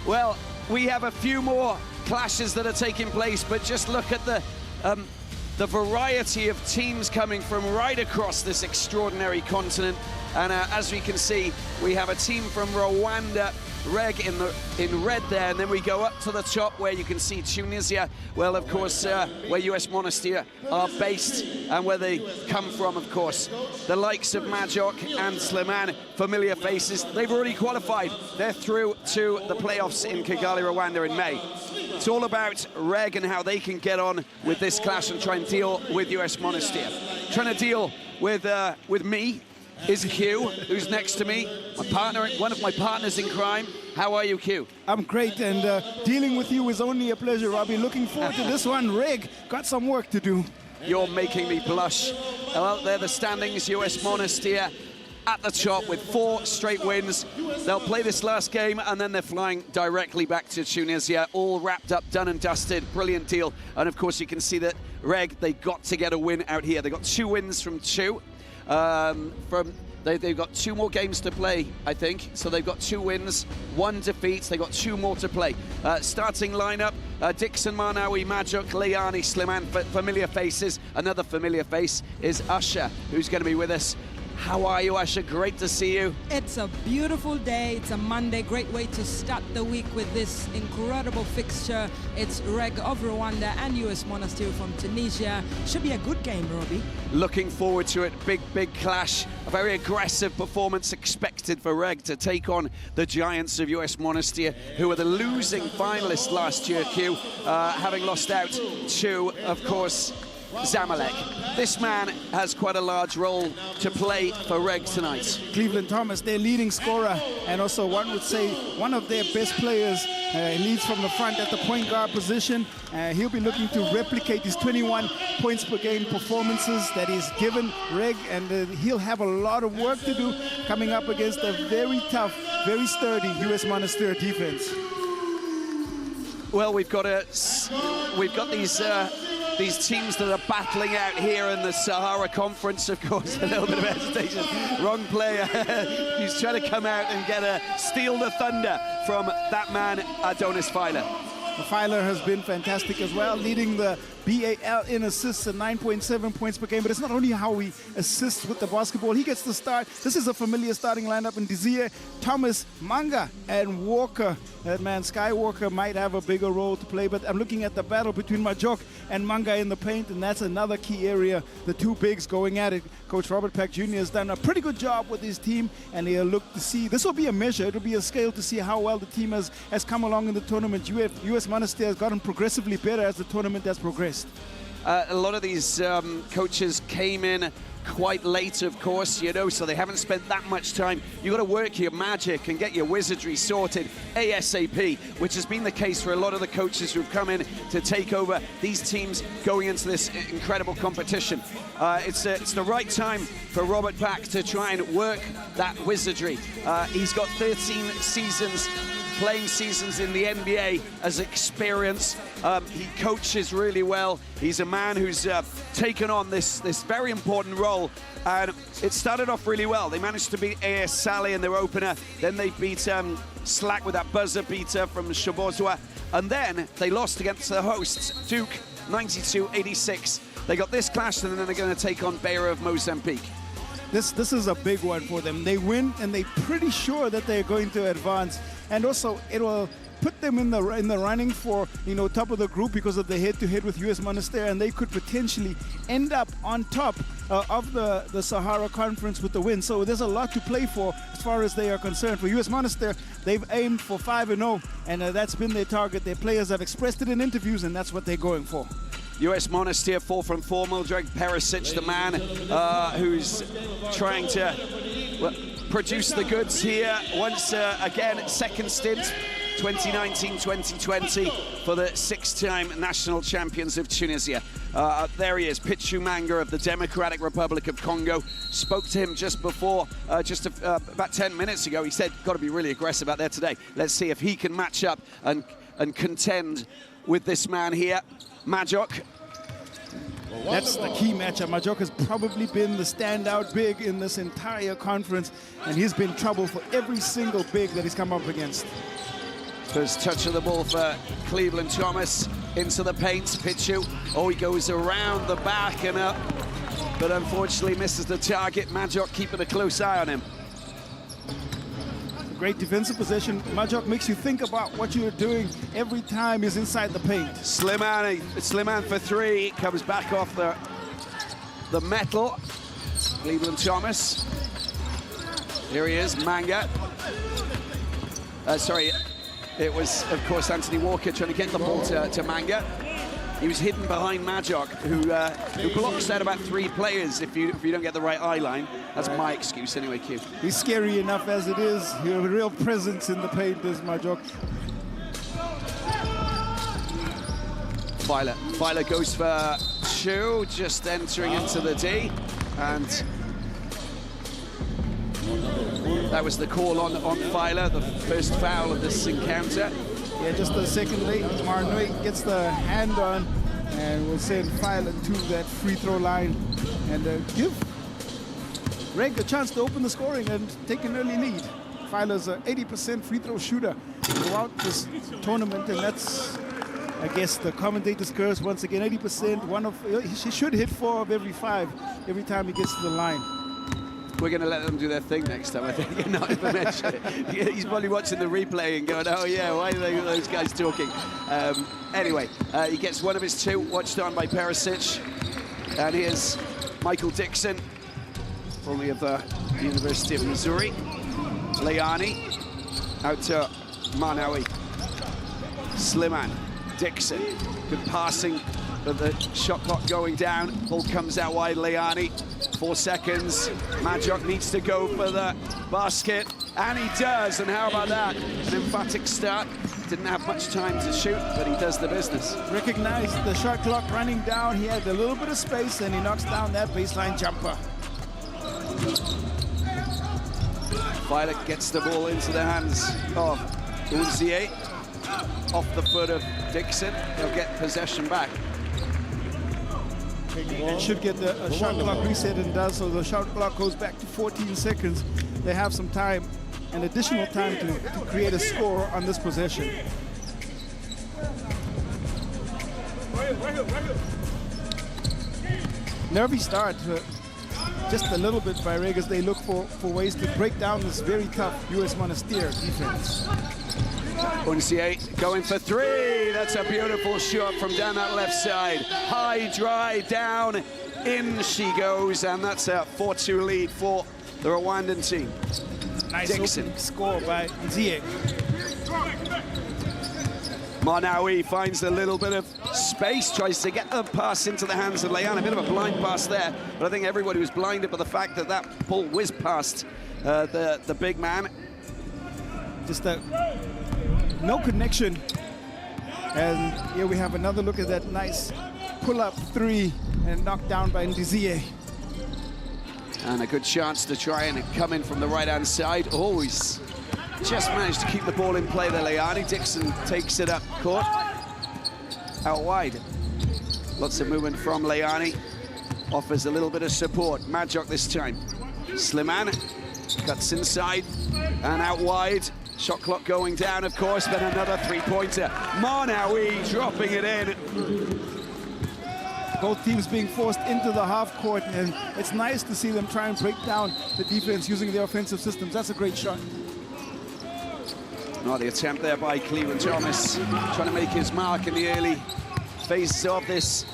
Well, we have a few more clashes that are taking place, but just look at the variety of teams coming from right across this extraordinary continent. And as we can see, we have a team from Rwanda, REG in red there, and then we go up to the top where you can see Tunisia, well, of course, where US Monastir are based and where they come from, of course. The likes of Majok and Slimane, familiar faces. They've already qualified. They're through to the playoffs in Kigali, Rwanda in May. It's all about REG and how they can get on with this clash and try and deal with US Monastir. Trying to deal with me is Q, who's next to me, my partner, one of my partners in crime. How are you, Q? I'm great, and dealing with you is only a pleasure, Robbie. Looking forward to this one. REG got some work to do. You're making me blush. Well, there the standings, US Monastir at the top with 4 straight wins. They'll play this last game, and then they're flying directly back to Tunisia, all wrapped up, done and dusted. Brilliant deal. And of course, you can see that REG, they got to get a win out here. They got 2 wins from 2. They've got 2 more games to play, I think. So they've got 2 wins, 1 defeat. They've got 2 more to play. Starting lineup, Dixon, Marnawi, Majok, Leani, Slimane, familiar faces. Another familiar face is Usher, who's going to be with us. How are you, Usher? Great to see you. It's a beautiful day. It's a Monday. Great way to start the week with this incredible fixture. It's REG of Rwanda and US Monastir from Tunisia. Should be a good game, Robbie. Looking forward to it. Big clash. A very aggressive performance expected for REG to take on the giants of US Monastir, who were the losing finalists last year, Q, having lost out to, of course, Zamalek. This man has quite a large role to play for REG tonight. Cleveland Thomas, their leading scorer, and also one would say one of their best players. He leads from the front at the point guard position. He'll be looking to replicate his 21 points per game performances that he's given REG, and he'll have a lot of work to do coming up against a very tough, very sturdy US Monastir defense. Well, we've got these teams that are battling out here in the Sahara Conference, of course. A little bit of hesitation. Wrong player. He's trying to come out and steal the thunder from that man, Adonis Filer. Filer has been fantastic as well, leading the BAL in assists at 9.7 points per game. But it's not only how he assists with the basketball. He gets the start. This is a familiar starting lineup in Desir, Thomas, Manga, and Walker. That man, Skywalker, might have a bigger role to play. But I'm looking at the battle between Majok and Manga in the paint, and that's another key area. The 2 bigs going at it. Coach Robert Pack Jr. has done a pretty good job with his team, and he'll look to see. This will be a measure. It'll be a scale to see how well the team has come along in the tournament. US Monastir has gotten progressively better as the tournament has progressed. A lot of these coaches came in quite late, of course, you know, so they haven't spent that much time. You've got to work your magic and get your wizardry sorted ASAP, which has been the case for a lot of the coaches who've come in to take over these teams going into this incredible competition. It's the right time for Robert Pack to try and work that wizardry. He's got 13 playing seasons in the NBA as experience. He coaches really well. He's a man who's taken on this very important role, and it started off really well. They managed to beat AS Salé in their opener, then they beat Slack with that buzzer beater from Shobozwa, and then they lost against the hosts, Duke, 92-86. They got this clash, and then they're going to take on Beira of Mozambique. This is a big one for them. They win, and they're pretty sure that they're going to advance. And also, it will put them in the running for, you know, top of the group because of the head-to-head with US Monastir, and they could potentially end up on top of the Sahara Conference with the win. So there's a lot to play for as far as they are concerned. For US Monastir, they've aimed for 5-0, and that's been their target. Their players have expressed it in interviews, and that's what they're going for. US Monastir 4 from 4. Mildred Perisic, the man who's trying to produce the goods here. Once again, second stint, 2019-2020 for the 6-time national champions of Tunisia. There he is, Pichu Manga of the Democratic Republic of Congo. Spoke to him just before, about 10 minutes ago. He said, got to be really aggressive out there today. Let's see if he can match up and contend with this man here. Majok. That's the key matchup. Majok has probably been the standout big in this entire conference, and he's been trouble for every single big that he's come up against. First touch of the ball for Cleveland Thomas into the paint. Pichu, he goes around the back and up, but unfortunately misses the target. Majok keeping a close eye on him. Great defensive possession. Majok makes you think about what you're doing every time he's inside the paint. Slimane for three. Comes back off the metal. Cleveland Thomas. Here he is, Manga. It was, of course, Anthony Walker trying to get the ball to Manga. He was hidden behind Majok, who blocks out about 3 players if you don't get the right eye line. That's my excuse anyway, Q. He's scary enough as it is. You have a real presence in the paint, is Majok. Filer goes for 2, just entering into the D, and that was the call on Filer, the first foul of this encounter. Yeah, just a second late. Marnoy gets the hand on, and we'll send Filer to that free throw line and give Reg a chance to open the scoring and take an early lead. Filer's an 80% free throw shooter throughout this tournament, and that's, I guess, the commentator's curse once again. 80%. He should hit 4 of every 5 every time he gets to the line. We're going to let them do their thing next time, I think. You're not even mention it. He's probably watching the replay and going, oh, yeah, why are those guys talking? Anyway, he gets 1 of his 2, watched on by Perisic. And here's Michael Dixon, formerly of the University of Missouri. Leani out to Manawi. Slimane, Dixon, good passing, but the shot clock going down. Ball comes out wide, Leani. 4 seconds. Majok needs to go for the basket, and he does. And how about that? An emphatic start. Didn't have much time to shoot, but he does the business. Recognized the shot clock running down. He had a little bit of space, and he knocks down that baseline jumper. Violet gets the ball into the hands of Unzier. Off the foot of Dixon. He'll get possession back. It should get the shot clock reset, and does, so the shot clock goes back to 14 seconds. They have some time, an additional time to create a score on this possession. Nervy start, just a little bit by Reg as they look for ways to break down this very tough US Monastir defense. Unzier going for 3. That's a beautiful shot from down that left side. High, dry, down, in she goes, and that's a 4-2 lead for the Rwandan team. Nice Dixon score by Ziek. Manawi finds a little bit of space, tries to get the pass into the hands of Leana. A bit of a blind pass there, but I think everybody was blinded by the fact that that ball whizzed past the big man. Just no connection. And here we have another look at that nice pull-up 3 and knocked down by Ndizier. And a good chance to try and come in from the right-hand side. Always just managed to keep the ball in play there, Leani. Dixon takes it up court. Out wide. Lots of movement from Leani. Offers a little bit of support. Majok this time. Slimane cuts inside and out wide. Shot clock going down, of course, but another 3-pointer. Manawi dropping it in. Both teams being forced into the half court, and it's nice to see them try and break down the defense using their offensive systems. That's a great shot. Well, the attempt there by Cleveland Thomas, trying to make his mark in the early phases of this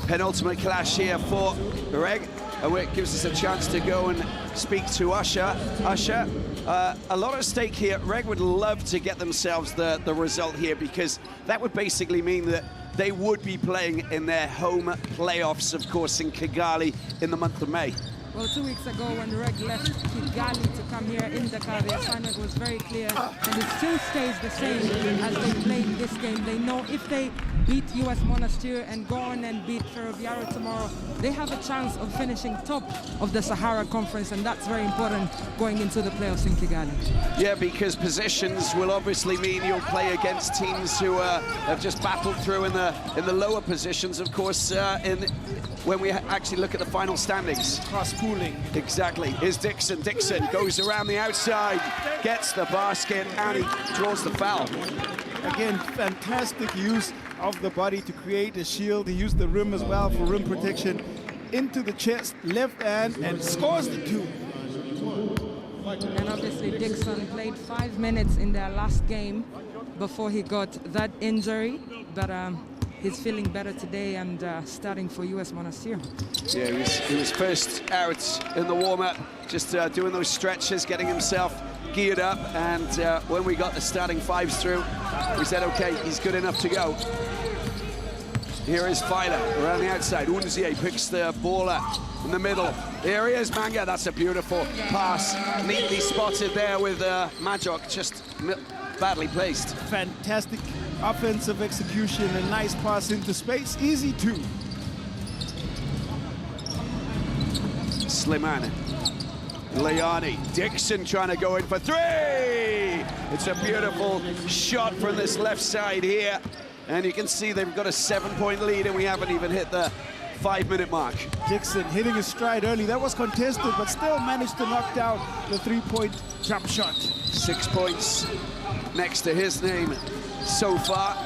penultimate clash here for Reg. It gives us a chance to go and speak to Usher. Usher, a lot at stake here. Reg would love to get themselves the result here, because that would basically mean that they would be playing in their home playoffs, of course, in Kigali in the month of May. Well, 2 weeks ago when Reg left Kigali to come here in Dakar, the assignment was very clear, and it still stays the same as they played this game. They know if they beat US Monastir and go on and beat Ferroviario tomorrow, they have a chance of finishing top of the Sahara Conference, and that's very important going into the playoffs in Kigali. Yeah, because positions will obviously mean you'll play against teams who have just battled through in the lower positions, of course, when we actually look at the final standings. Cross-pooling. Exactly. Here's Dixon. Dixon goes around the outside, gets the basket, and he draws the foul. Again, fantastic use of the body to create a shield. He used the rim as well for rim protection. Into the chest, left hand, and scores the two. And obviously Dixon played 5 minutes in their last game before he got that injury, but he's feeling better today and starting for US Monastir. Yeah, he was first out in the warm-up, just doing those stretches, getting himself geared up, and when we got the starting fives through, we said, okay, he's good enough to go. Here is Filer around the outside. Unzie picks the ball up in the middle. There he is, Manga. That's a beautiful pass. Neatly spotted there with Majok, just badly placed. Fantastic offensive execution, a nice pass into space. Easy two. Slimani. Leani. Dixon trying to go in for three. It's a beautiful shot from this left side here. And you can see they've got a 7-point lead, and we haven't even hit the 5-minute mark. Dixon hitting his stride early. That was contested, but still managed to knock down the 3-point jump shot. 6 points next to his name so far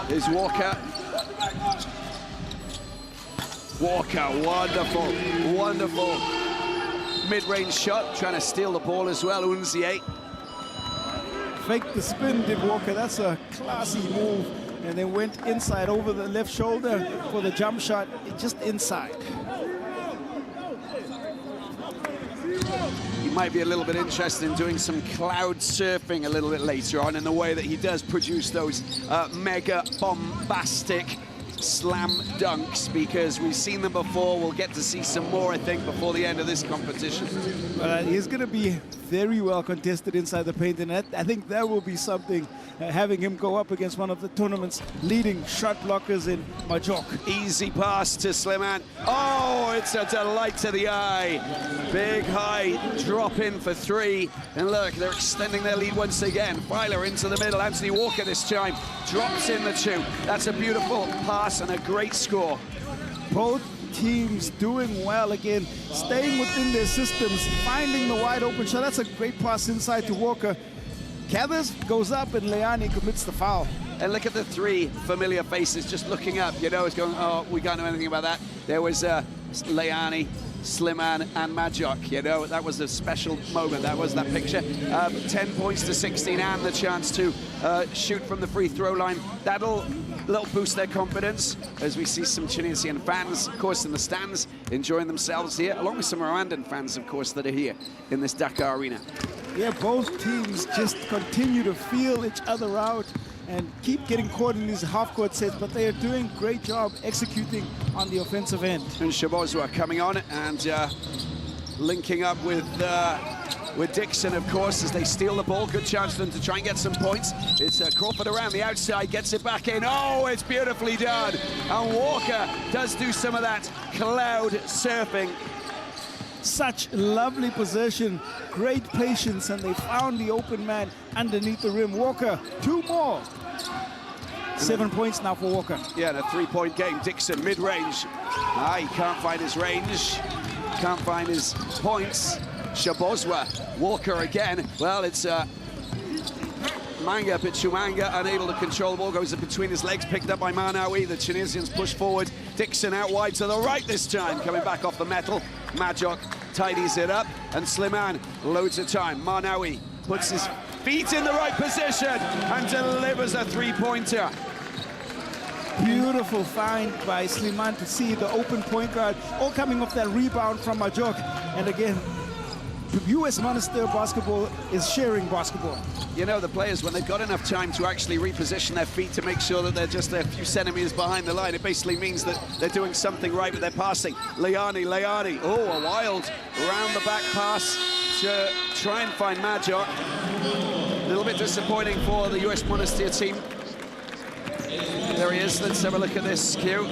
is Walker. Walker, wonderful, wonderful mid-range shot, trying to steal the ball as well. Unzie. Faked the spin, did Walker. That's a classy move. And then went inside over the left shoulder for the jump shot, just inside. He might be a little bit interested in doing some cloud surfing a little bit later on, in the way that he does produce those mega bombastic slam dunks, because we've seen them before. We'll get to see some more, I think, before the end of this competition. He's going to be very well contested inside the paint, and I think that will be something, having him go up against one of the tournament's leading shot blockers in Majok. Easy pass to Sliman. Oh, it's a delight to the eye. Big high drop in for three. And look, they're extending their lead once again. Filer into the middle. Anthony Walker this time drops in the two. That's a beautiful pass and a great score. Both teams doing well again, staying within their systems, finding the wide open shot. That's a great pass inside to Walker. Gathers, goes up, and Leani commits the foul. And look at the three familiar faces just looking up. You know, it's going, oh, we can't know anything about that. There was Leani, Sliman, and Majok. You know, that was a special moment. That was that picture. 10 points to 16 and the chance to shoot from the free throw line. That'll little boost their confidence as we see some Tunisian fans, of course, in the stands enjoying themselves here, along with some Rwandan fans, of course, that are here in this Dakar arena. Yeah, both teams just continue to feel each other out and keep getting caught in these half-court sets, but they are doing a great job executing on the offensive end. And Shabozwa coming on and linking up with Dixon, of course, as they steal the ball. Good chance for them to try and get some points. It's Crawford around the outside, gets it back in. Oh, it's beautifully done. And Walker does do some of that cloud surfing. Such lovely possession, great patience, and they found the open man underneath the rim. Walker, two more. 7 points now for Walker. Yeah, and a 3-point game. Dixon, mid-range. He can't find his range, can't find his points. Shabozwa, Walker again. Well, it's Manga, Pichumanga unable to control the ball, goes in between his legs, picked up by Manawi. The Tunisians push forward. Dixon out wide to the right this time, coming back off the metal. Majok tidies it up, and Sliman loads of time. Manawi puts his feet in the right position and delivers a three-pointer. Beautiful find by Sliman to see the open point guard, all coming off that rebound from Majok. And again, US Monastir basketball is sharing basketball. You know, the players, when they've got enough time to actually reposition their feet to make sure that they're just a few centimeters behind the line, it basically means that they're doing something right with their passing. Leani, oh, a wild round-the-back pass to try and find Majok. A little bit disappointing for the US Monastir team. There he is. Let's have a look at this, Q.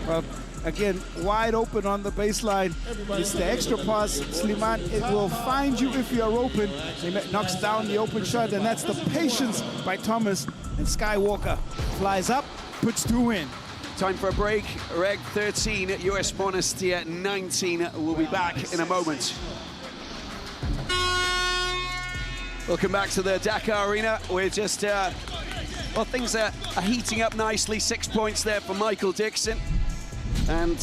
Well, again, wide open on the baseline. It's the extra pass, Sliman. It will find you if you are open. He knocks down the open shot, and that's the patience by Thomas. And Skywalker flies up, puts 2 in. Time for a break. REG 13, US Monastir 19. We'll be back in a moment. Welcome back to the Dakar Arena. We're just, well, things are heating up nicely. 6 points there for Michael Dixon. And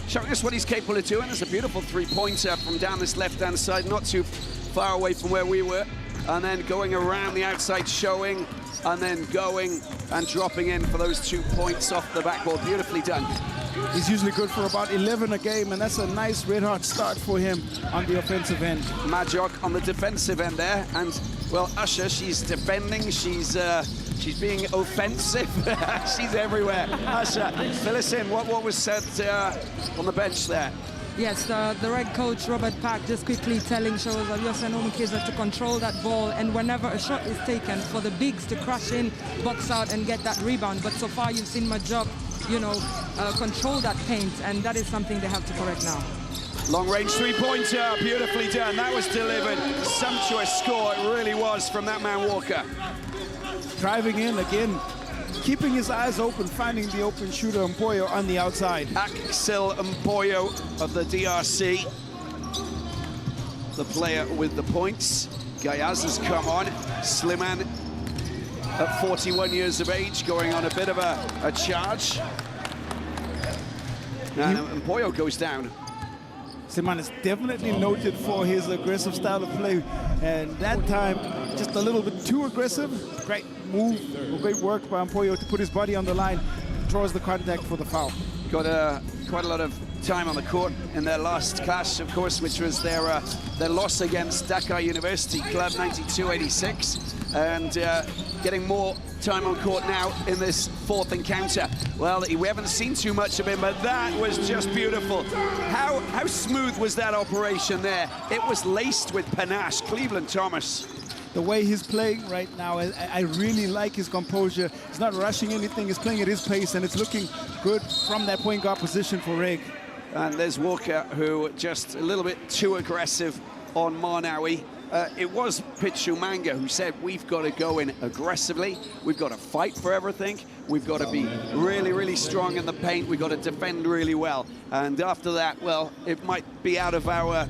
showing us what he's capable of doing. There's a beautiful 3-pointer from down this left-hand side, not too far away from where we were. And then going around the outside, showing, and then going and dropping in for those 2 points off the backboard. Beautifully done. He's usually good for about 11 a game, and that's a nice red-hot start for him on the offensive end. Majok on the defensive end there. And, well, Usher, she's defending, she's being offensive. She's everywhere. Usher, fill us in. What was said on the bench there? Yes, the REG coach, Robert Pack, just quickly telling shows that Yosanum Kiza to control that ball, and whenever a shot is taken, for the bigs to crash in, box out, and get that rebound. But so far, you've seen Majok, you know, control that paint, and that is something they have to correct now. Long-range 3-pointer, beautifully done. That was delivered. Sumptuous score, it really was, from that man Walker. Driving in again, keeping his eyes open, finding the open shooter, Mpoyo, on the outside. Axel Mpoyo of the DRC, the player with the points. Gayaz has come on. Sliman at 41 years of age, going on a bit of a charge. And Mpoyo goes down. Sliman is definitely noted for his aggressive style of play, and that time just a little bit too aggressive. Great move, great work by Mpoyo to put his body on the line, draws the contact for the foul. Got quite a lot of time on the court in their last clash, of course, which was their loss against Dakar University Club, 92-86, and getting more time on court now in this 4th encounter. Well, we haven't seen too much of him, but that was just beautiful. How smooth was that operation there? It was laced with panache. Cleveland Thomas. The way he's playing right now, I really like his composure. He's not rushing anything, he's playing at his pace, and it's looking good from that point guard position for REG. And there's Walker, who just a little bit too aggressive on Marnawi. It was Pichu Manga who said, we've got to go in aggressively, we've got to fight for everything, we've got to be really, really strong in the paint, we've got to defend really well. And after that, well, it might be out of our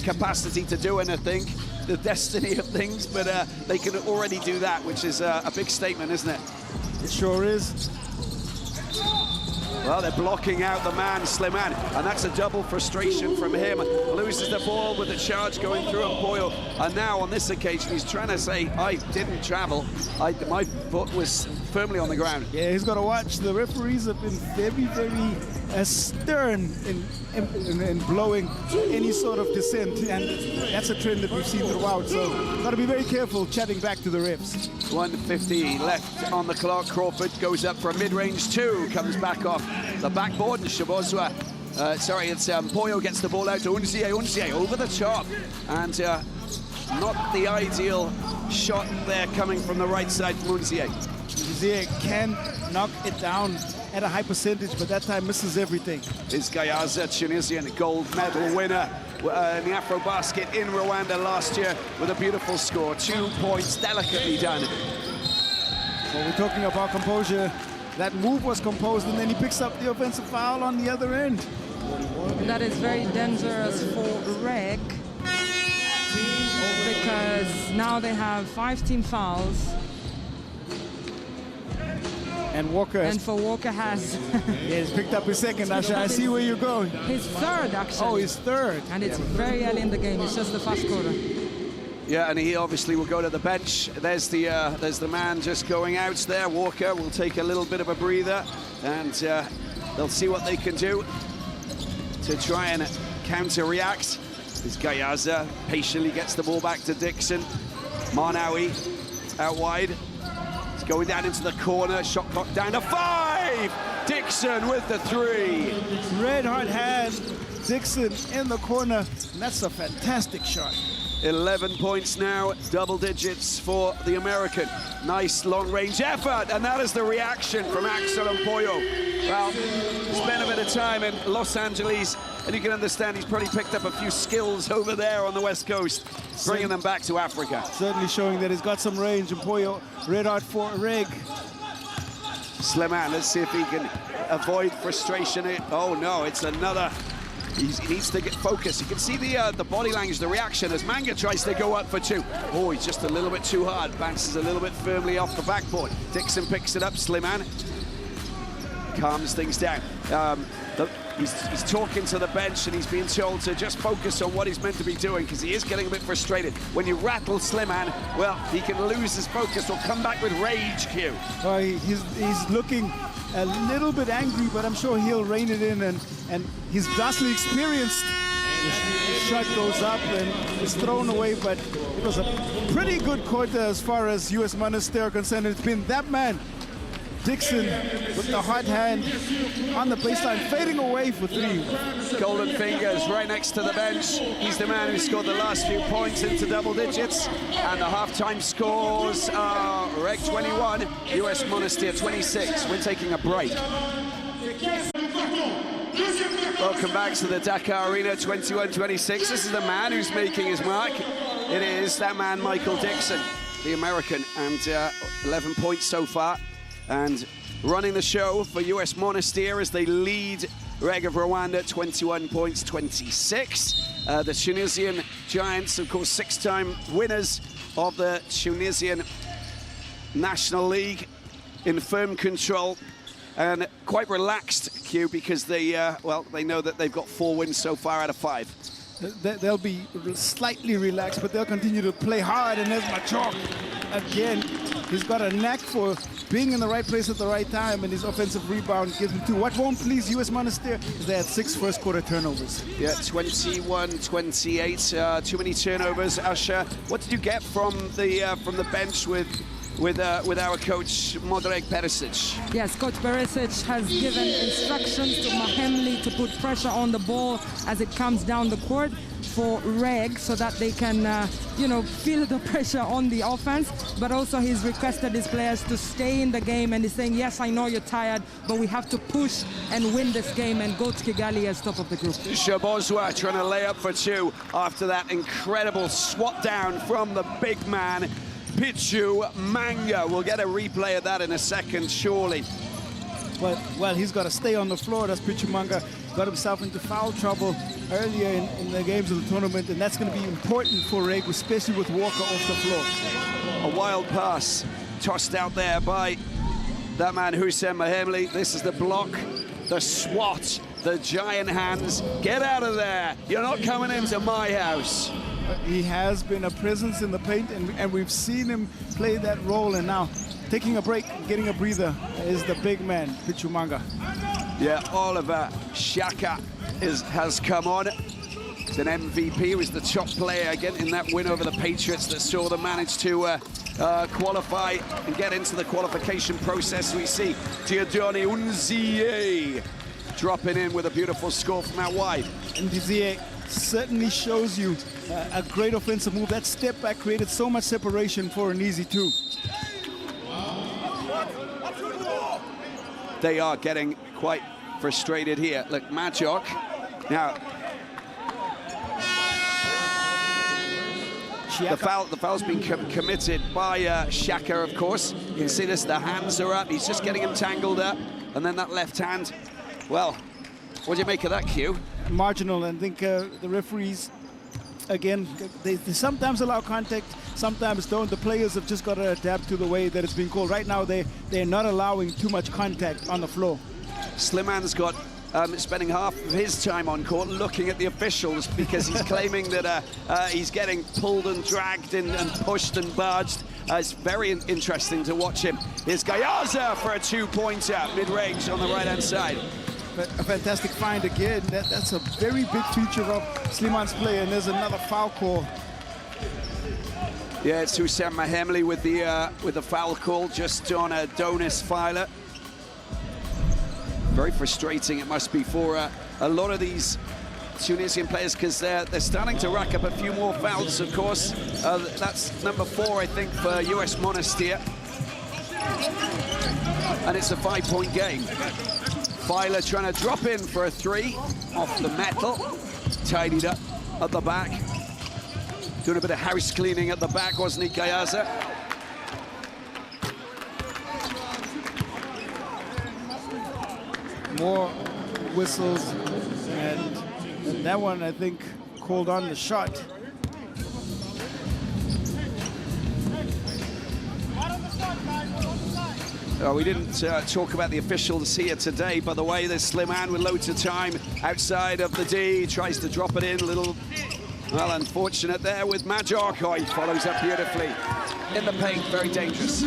capacity to do anything, the destiny of things, but they can already do that, which is a big statement, isn't it? It sure is. Well, they're blocking out the man, Sliman, and that's a double frustration from him. Loses the ball with the charge going through Mpoyo, and now on this occasion he's trying to say, I didn't travel, my foot was firmly on the ground. Yeah, he's got to watch. The referees have been very, very stern in blowing any sort of dissent, and that's a trend that we've seen throughout, so got to be very careful chatting back to the refs. 1:50 left on the clock. Crawford goes up for a mid-range 2, comes back off the backboard, and Shabozwa, Mpoyo gets the ball out to Unzie over the top, and not the ideal shot there coming from the right side from Unzie. Unzie can knock it down at a high percentage, but that time misses everything. Is Gayaza, Tunisian gold medal winner in the Afro-basket in Rwanda last year with a beautiful score. 2 points, delicately done. Well, we're talking about composure. That move was composed, and then he picks up the offensive foul on the other end. That is very dangerous for REG, because now they have 5 team fouls. And Walker. And for Walker has... yeah, he's picked up his second, Asha. I see where you're going. His third, actually. Oh, his third. And it's very early in the game. It's just the first quarter. Yeah, and he obviously will go to the bench. There's the man just going out there. Walker will take a little bit of a breather, and they'll see what they can do to try and counter-react. This Gayaza patiently gets the ball back to Dixon. Marnawi out wide. He's going down into the corner. Shot clock down to 5. Dixon with the 3. Red hot hand. Dixon in the corner, and that's a fantastic shot. 11 points now, double digits for the American. Nice long-range effort, and that is the reaction from Axel and Pollo. Well, spent a bit of time in Los Angeles, and you can understand he's probably picked up a few skills over there on the West Coast, bringing them back to Africa. Certainly showing that he's got some range, and Pollo red out for REG. Slimane, let's see if he can avoid frustration. Oh no, it's another. He needs to get focused. You can see the body language, the reaction as Manga tries to go up for two. Oh, he's just a little bit too hard. Bounces a little bit firmly off the backboard. Dixon picks it up. Slimane calms things down. He's talking to the bench, and he's being told to just focus on what he's meant to be doing, because he is getting a bit frustrated. When you rattle Slimane, well, he can lose his focus or come back with rage, Q. He's looking a little bit angry, but I'm sure he'll rein it in, and he's vastly experienced. The shot goes up and is thrown away, but it was a pretty good quarter as far as US Monastir are concerned. It's been that man, Dixon, with the hot hand on the baseline, fading away for three. Golden fingers right next to the bench. He's the man who scored the last few points into double digits. And the halftime scores are REG 21, US Monastir 26. We're taking a break. Welcome back to the Dakar Arena, 21-26. This is the man who's making his mark. It is that man, Michael Dixon, the American, and 11 points so far. And running the show for US Monastir as they lead REG of Rwanda, 21 points, 26. The Tunisian Giants, of course, 6-time winners of the Tunisian National League, in firm control and quite relaxed, Q, because they know that they've got 4 wins so far out of 5. They'll be slightly relaxed, but they'll continue to play hard. And there's Machok again. He's got a knack for being in the right place at the right time, and his offensive rebound gives him 2. What won't please US Monastir is they had 6 first-quarter turnovers. Yeah, 21-28. Too many turnovers. Asha, what did you get from the bench with our coach Modrek Perisic? Yes, Coach Perisic has given instructions to Mahemli to put pressure on the ball as it comes down the court for REG, so that they can, feel the pressure on the offense. But also he's requested his players to stay in the game, and he's saying, yes, I know you're tired, but we have to push and win this game and go to Kigali as top of the group. Shabozwa trying to lay up for 2 after that incredible swat down from the big man, Pichu Manga. We'll get a replay of that in a second, surely. Well, he's got to stay on the floor. That's Pichu Manga. Got himself into foul trouble earlier in the games of the tournament, and that's going to be important for REG, especially with Walker off the floor. A wild pass tossed out there by that man, Hussein Mahemli. This is the block, the swat, the giant hands. Get out of there. You're not coming into my house. He has been a presence in the paint, and we've seen him play that role, and now taking a break, getting a breather, is the big man, Pichu Manga. Yeah, Oliver Shaka has come on. He's an MVP. He was the top player again in that win over the Patriots that saw them manage to qualify and get into the qualification process. We see Diodone Unzie dropping in with a beautiful score from out wide. And Unzie certainly shows you a great offensive move. That step back created so much separation for an easy 2. They are getting quite frustrated here. Look, Majok. Now, the foul's been committed by Shaka, of course. You can see this, the hands are up. He's just getting him tangled up. And then that left hand. Well, what do you make of that, Q? Marginal, and I think the referees, again, they sometimes allow contact, sometimes don't. The players have just got to adapt to the way that it's being called. Right now, they're not allowing too much contact on the floor. Slimane's got spending half of his time on court looking at the officials because he's claiming that he's getting pulled and dragged and pushed and barged. It's very interesting to watch him. Here's Gayaza for a 2-pointer, mid-range on the right-hand side. A fantastic find again. That's a very big feature of Slimane's play, and there's another foul call. Yeah, it's Hussein Mahemli with the foul call just on a Donis Filer. Very frustrating it must be for a lot of these Tunisian players, because they're starting to rack up a few more fouls, of course. That's number 4, I think, for US Monastir. And it's a 5-point game. Filer trying to drop in for a 3 off the metal. Tidied up at the back. Doing a bit of house cleaning at the back, wasn't he, Gayaza? More whistles, and that one, I think, called on the shot. We didn't talk about the officials here today. By the way, there's Slimane with loads of time outside of the D. Tries to drop it in, a little, well, unfortunate there with Majok. Oh, he follows up beautifully in the paint, very dangerous.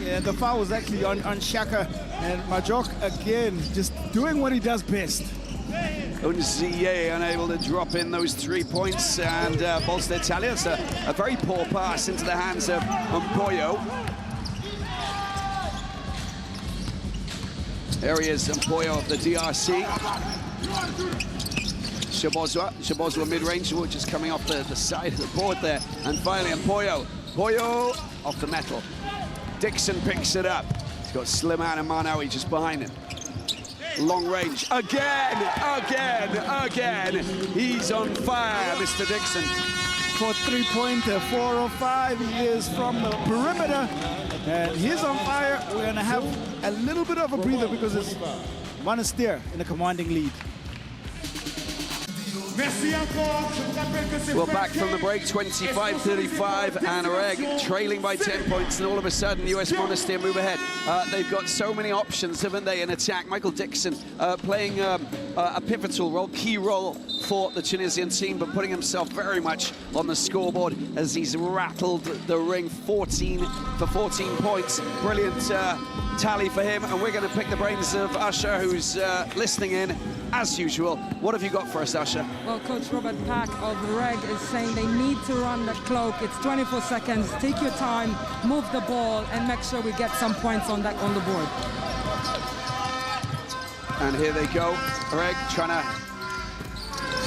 Yeah, the foul was actually on Shaka, and Majok, again, just doing what he does best. Unziye unable to drop in those 3 points, and Bolster Italia. It's a very poor pass into the hands of Mpoyo. There he is, Mpoyo of the DRC. Shabozwa mid-range, just coming off the side of the board there. And finally, Mpoyo off the metal. Dixon picks it up. He's got Slimane and Manawi just behind him. Long range, again. He's on fire, Mr. Dixon. For three-pointer, 4 of 5. He is from the perimeter, and he's on fire. We're gonna have a little bit of a breather because it's Monastir in a commanding lead. Well, back from the break, 25-35, and REG trailing by 10 points, and all of a sudden, US Monastir move ahead. They've got so many options, haven't they, in attack? Michael Dixon playing a pivotal role, key role for the Tunisian team, but putting himself very much on the scoreboard as he's rattled the ring 14 for 14 points. Brilliant tally for him, and we're going to pick the brains of Usher, who's listening in, as usual. What have you got for us, Usher? Well, Coach Robert Pack of REG is saying they need to run the cloak. It's 24 seconds. Take your time, move the ball, and make sure we get some points on the board. And here they go. REG trying to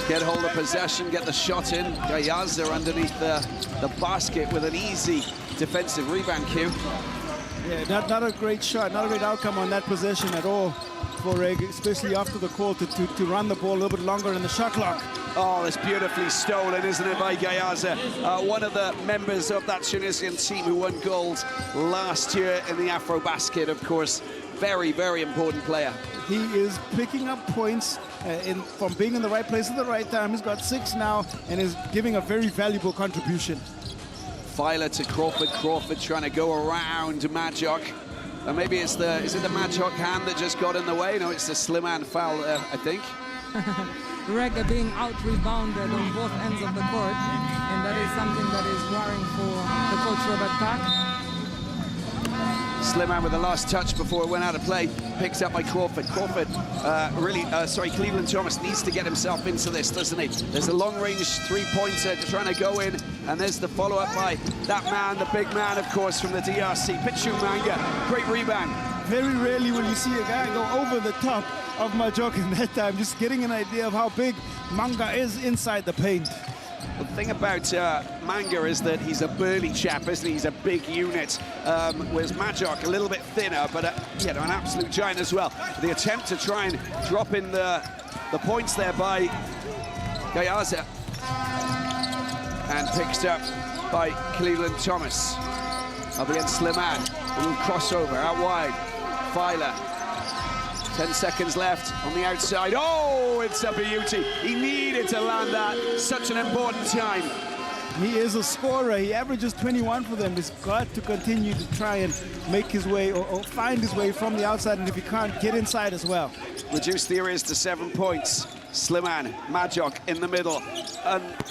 get hold of possession, get the shot in. Gayaza underneath the basket with an easy defensive rebound cue. Yeah, not a great shot, not a great outcome on that possession at all for REG, especially after the call to run the ball a little bit longer in the shot clock. Oh, that's beautifully stolen, isn't it, by Gayaza? One of the members of that Tunisian team who won gold last year in the Afro-Basket, of course. Very, very important player. He is picking up points from being in the right place at the right time. He's got 6 now and is giving a very valuable contribution. Filer to Crawford. Crawford trying to go around Majok. Maybe is it the Majok hand that just got in the way? No, it's the Slimane foul, I think. REG are being out-rebounded on both ends of the court, and that is something that is worrying for the coach Robert Pack. Slimane with the last touch before it went out of play, picked up by Crawford. Crawford, Cleveland Thomas needs to get himself into this, doesn't he? There's a long-range three-pointer trying to go in, and there's the follow-up by that man, the big man, of course, from the DRC, Pichu Manga. Great rebound. Very rarely will you see a guy go over the top of Majok in that time, just getting an idea of how big Manga is inside the paint. The thing about Manga is that he's a burly chap, isn't he? He's a big unit, whereas Majok a little bit thinner, but an absolute giant as well. The attempt to try and drop in the points there by Gayaza, and picked up by Cleveland Thomas. Up against Slimane, a little crossover out wide. Filer, 10 seconds left on the outside. Oh, it's a beauty. He needed to land that. Such an important time. He is a scorer. He averages 21 for them. He's got to continue to try and make his way or find his way from the outside, and if he can't, get inside as well. Reduce the areas to 7 points. Slimane, Majok in the middle.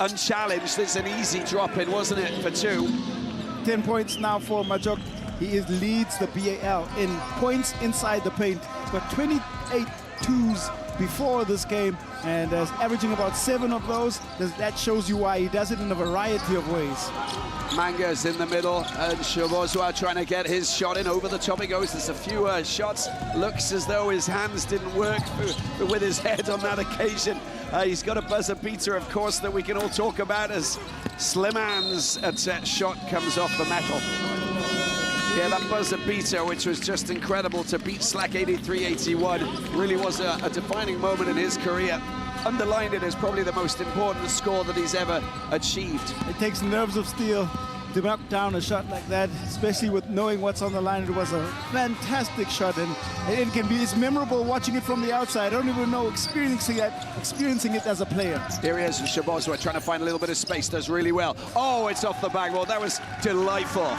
Unchallenged. It's an easy drop in, wasn't it, for 2? 10 points now for Majok. He leads the BAL in points inside the paint. He's got 28 twos before this game, and is averaging about 7 of those. That shows you why he does it in a variety of ways. Manga's in the middle, and Shabozwa trying to get his shot in. Over the top he goes. There's a few shots. Looks as though his hands didn't work with his head on that occasion. He's got a buzzer beater, of course, that we can all talk about as Slimani's shot comes off the metal. Yeah, that buzzer beater, which was just incredible to beat Slack 83-81, really was a defining moment in his career. Underlined it as probably the most important score that he's ever achieved. It takes nerves of steel to knock down a shot like that, especially with knowing what's on the line. It was a fantastic shot, and it's memorable watching it from the outside. I don't even know experiencing it as a player. Here he is, Shabozwa trying to find a little bit of space, does really well. Oh, it's off the backboard. That was delightful.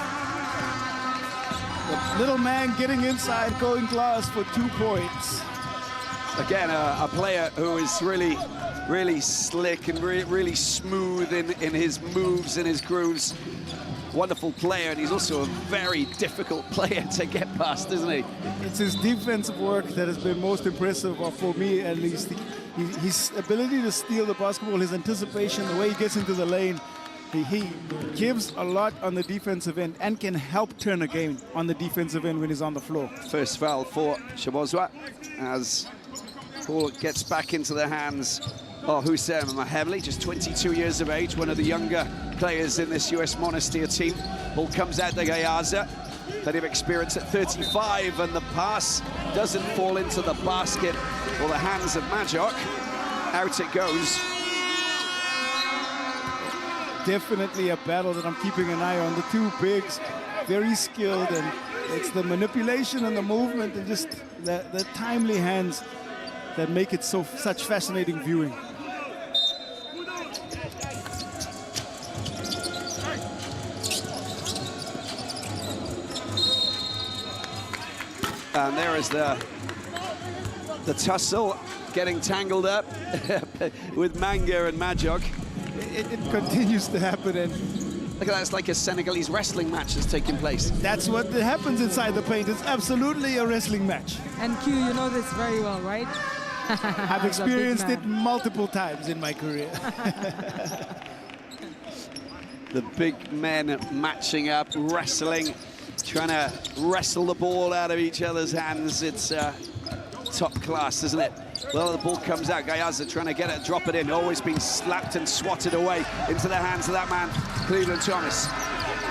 The little man getting inside, going glass for 2 points. Again, a player who is really slick and really smooth in his moves and his grooves. Wonderful player, and he's also a very difficult player to get past, isn't he? It's his defensive work that has been most impressive, or for me at least. His ability to steal the basketball, his anticipation, the way he gets into the lane. He gives a lot on the defensive end and can help turn a game on the defensive end when he's on the floor. First foul for Shabozwa as ball gets back into the hands of Hussein Ahly, just 22 years of age, one of the younger players in this US Monastir team. Ball comes out to Gayaza, plenty of experience at 35, and the pass doesn't fall into the basket or the hands of Majok. Out it goes. Definitely a battle that I'm keeping an eye on. The two bigs, very skilled, and it's the manipulation and the movement and just the timely hands that make it such fascinating viewing. And there is the tussle getting tangled up with Manga and Majok. It continues to happen, and look at that, it's like a Senegalese wrestling match is taking place. That's what happens inside the paint. It's absolutely a wrestling match. And Q, you know this very well, right? I've experienced it multiple times in my career. The big men matching up, wrestling, trying to wrestle the ball out of each other's hands. It's top class, isn't it? Well, the ball comes out. Gayaza trying to get it, drop it in. Always been slapped and swatted away into the hands of that man, Cleveland Thomas.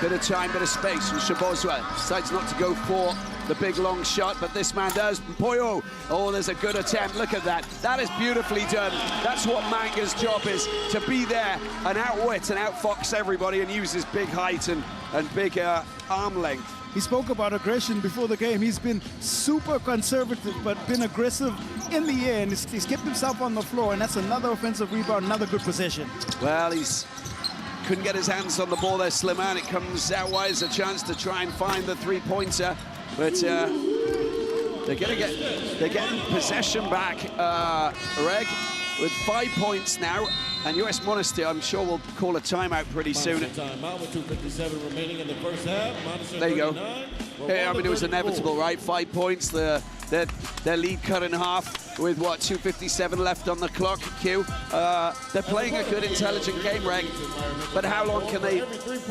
Bit of time, bit of space, and Shabozwa decides not to go for the big long shot, but this man does. Poyo, oh, there's a good attempt. Look at that. That is beautifully done. That's what Manga's job is, to be there and outwit and outfox everybody and use his big height and big arm length. He spoke about aggression before the game. He's been super conservative, but been aggressive in the air, and he's kept himself on the floor, and that's another offensive rebound, another good possession. Well, couldn't get his hands on the ball there, Slimani. It comes out wise, a chance to try and find the three-pointer, but they're getting possession back. Reg with 5 points now. And US Monastir, I'm sure, will call a timeout pretty soon. Timeout with 2:57 remaining in the first half. There you go. Yeah, I mean, it was inevitable, right? 5 points, their lead cut in half with, what, 2:57 left on the clock, Q. They're playing a good, intelligent game, Reg. But how long can they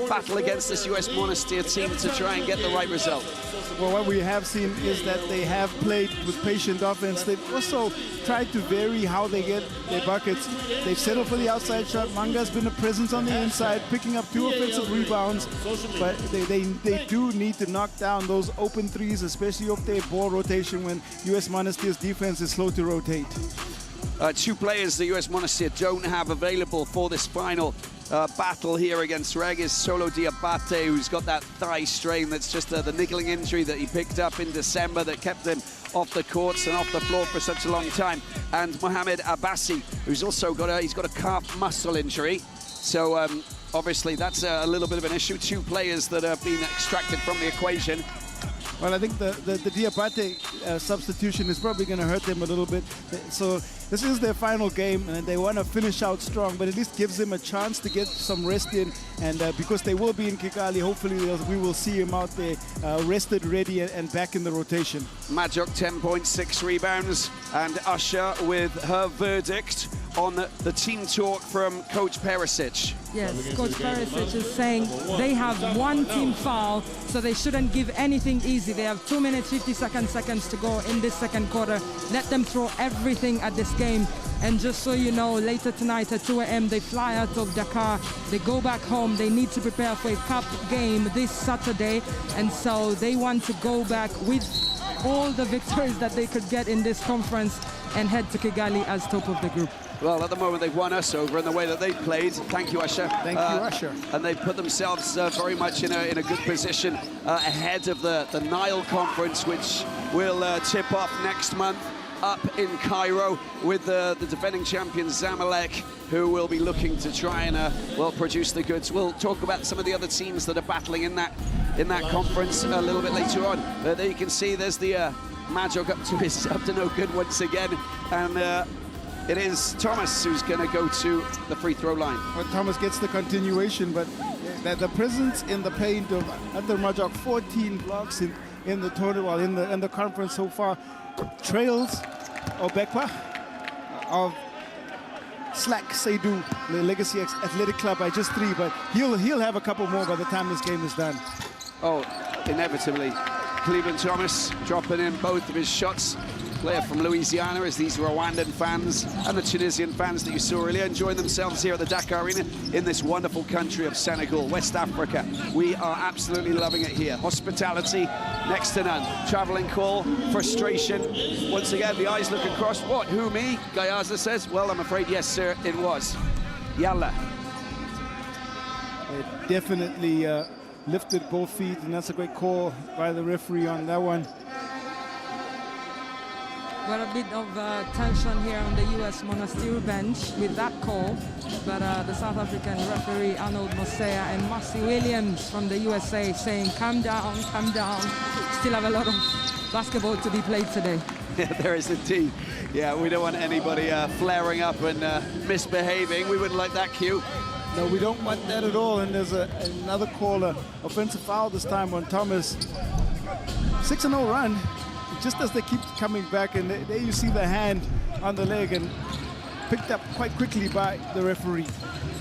battle against this US Monastir team to try and get the right result? Well, what we have seen is that they have played with patient offense. They've also tried to vary how they get their buckets. They've settled for the outside shot. Manga's been a presence on the inside, picking up 2 offensive rebounds. But they do need to knock down those open threes, especially off their ball rotation when US Monastir's defense is slow to rotate. 2 players the US Monastir don't have available for this final battle here against Reg is Solo Diabate, who's got that thigh strain that's just the niggling injury that he picked up in December that kept him off the courts and off the floor for such a long time. And Mohamed Abbasi, who's also got a calf muscle injury. So obviously that's a little bit of an issue. 2 players that have been extracted from the equation. Well, I think the Diabate substitution is probably going to hurt them a little bit. So this is their final game, and they want to finish out strong, but at least gives them a chance to get some rest in. And because they will be in Kigali, hopefully we will see him out there rested, ready, and back in the rotation. Majok, 10 points, 6 rebounds, and Usher with her verdict on the team talk from Coach Perisic. Yes, Coach Perisic is saying they have 1 team foul, so they shouldn't give anything easy. They have 2 minutes, 50 seconds to go in this second quarter. Let them throw everything at this game. And just so you know, later tonight at 2 a.m. they fly out of Dakar. They go back home. They need to prepare for a cup game this Saturday. And so they want to go back with all the victories that they could get in this conference and head to Kigali as top of the group. Well, at the moment, they've won us over in the way that they played. Thank you, Usher. Thank you, Usher. And they've put themselves very much in a good position ahead of the Nile Conference, which will tip off next month up in Cairo with the defending champions Zamalek, who will be looking to try and well, produce the goods. We'll talk about some of the other teams that are battling in that conference a little bit later on. But there you can see there's the Majok up to no good once again, and it is Thomas who's going to go to the free throw line. Well, Thomas gets the continuation, but the presence in the paint of Abdul Majok, 14 blocks in the total, well, in the conference so far, trails Obekwa of Slack Seydou, the Legacy Athletic Club, by just 3, but he'll have a couple more by the time this game is done. Oh, inevitably. Cleveland Thomas dropping in both of his shots. Player from Louisiana, as these Rwandan fans and the Tunisian fans that you saw earlier enjoying themselves here at the Dakar Arena in this wonderful country of Senegal, West Africa. We are absolutely loving it here. Hospitality next to none. Traveling call, frustration. Once again, the eyes look across. What, who, me? Gayaza says. Well, I'm afraid, yes, sir, it was. Yalla. It definitely lifted both feet, and that's a great call by the referee on that one. Well, a bit of tension here on the US Monastir bench with that call, but the South African referee Arnold Mosea and Marcy Williams from the USA saying, calm down, still have a lot of basketball to be played today. Yeah, there is indeed. Yeah, we don't want anybody flaring up and misbehaving. We wouldn't like that cue. No, we don't want that at all, and there's another call, offensive foul this time on Thomas. 6-0 run. Just as they keep coming back, and there you see the hand on the leg, and picked up quite quickly by the referee.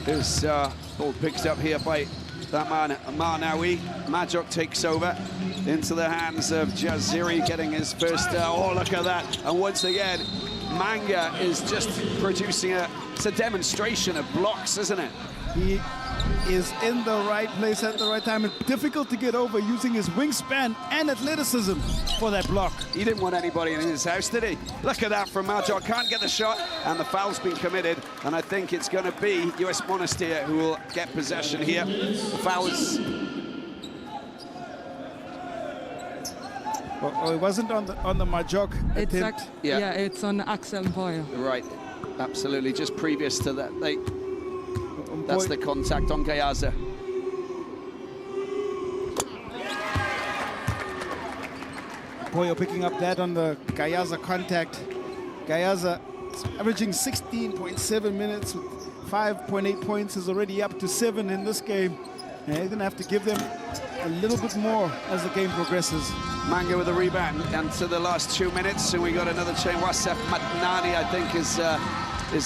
There's ball picked up here by that man, Marnawi. Majok takes over into the hands of Jaziri, getting his first, oh, look at that. And once again, Manga is just producing it's a demonstration of blocks, isn't it? He is in the right place at the right time, and difficult to get over using his wingspan and athleticism for that block. He didn't want anybody in his house, did he? Look at that from Majok. Can't get the shot, and the foul's been committed, and I think it's going to be US Monastir who will get possession here. The foul is... Well, it wasn't on the Majok attempt. Yeah, it's on Axel Mpoyo. Right, absolutely. Just previous to that, that's the contact on Gayaza. Mpoyo picking up that on the Gayaza contact. Gayaza averaging 16.7 minutes with 5.8 points, is already up to 7 in this game. And they're going to have to give them a little bit more as the game progresses. Manga with a rebound, and to the last 2 minutes, and we got another change. Wasef Matnani, I think, is